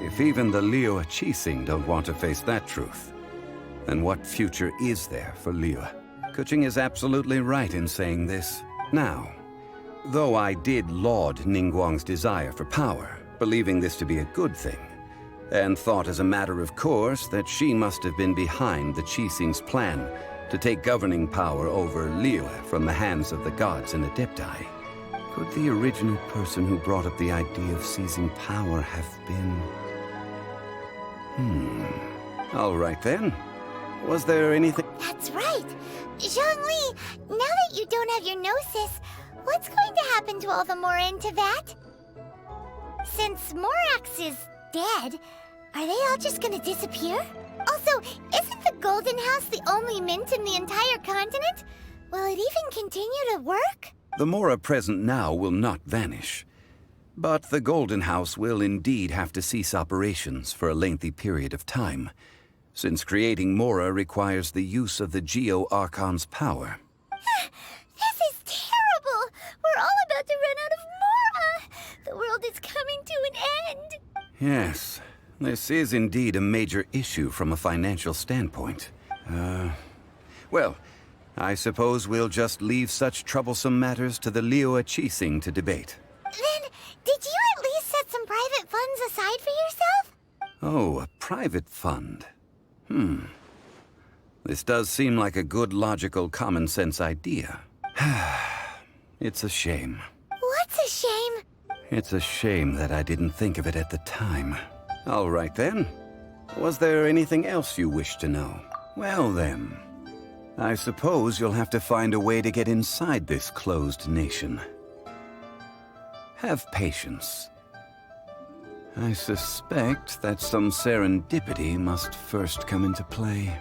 If even the Liyue Qixing don't want to face that truth, then what future is there for Liyue? Keqing is absolutely right in saying this. Now, though I did laud Ningguang's desire for power, believing this to be a good thing, and thought as a matter of course that she must have been behind the Qixing's plan to take governing power over Liyue from the hands of the gods and Adepti, could the original person who brought up the idea of seizing power have been... All right then. Was there anything... That's right. Zhongli, now that you don't have your gnosis, what's going to happen to all the Mora in Teyvat? Since Morax is dead, are they all just gonna disappear? Also, isn't the Golden House the only mint in the entire continent? Will it even continue to work? The Mora present now will not vanish. But the Golden House will indeed have to cease operations for a lengthy period of time, since creating Mora requires the use of the Geo Archon's power. This is terrible! We're all about to run out of Mora! The world is coming to an end! Yes, this is indeed a major issue from a financial standpoint. Well, I suppose we'll just leave such troublesome matters to the Liyue Qixing to debate. Then, did you at least set some private funds aside for yourself? Oh, a private fund. This does seem like a good, logical, common-sense idea. It's a shame. What's a shame? It's a shame that I didn't think of it at the time. All right then. Was there anything else you wish to know? Well then, I suppose you'll have to find a way to get inside this closed nation. Have patience. I suspect that some serendipity must first come into play.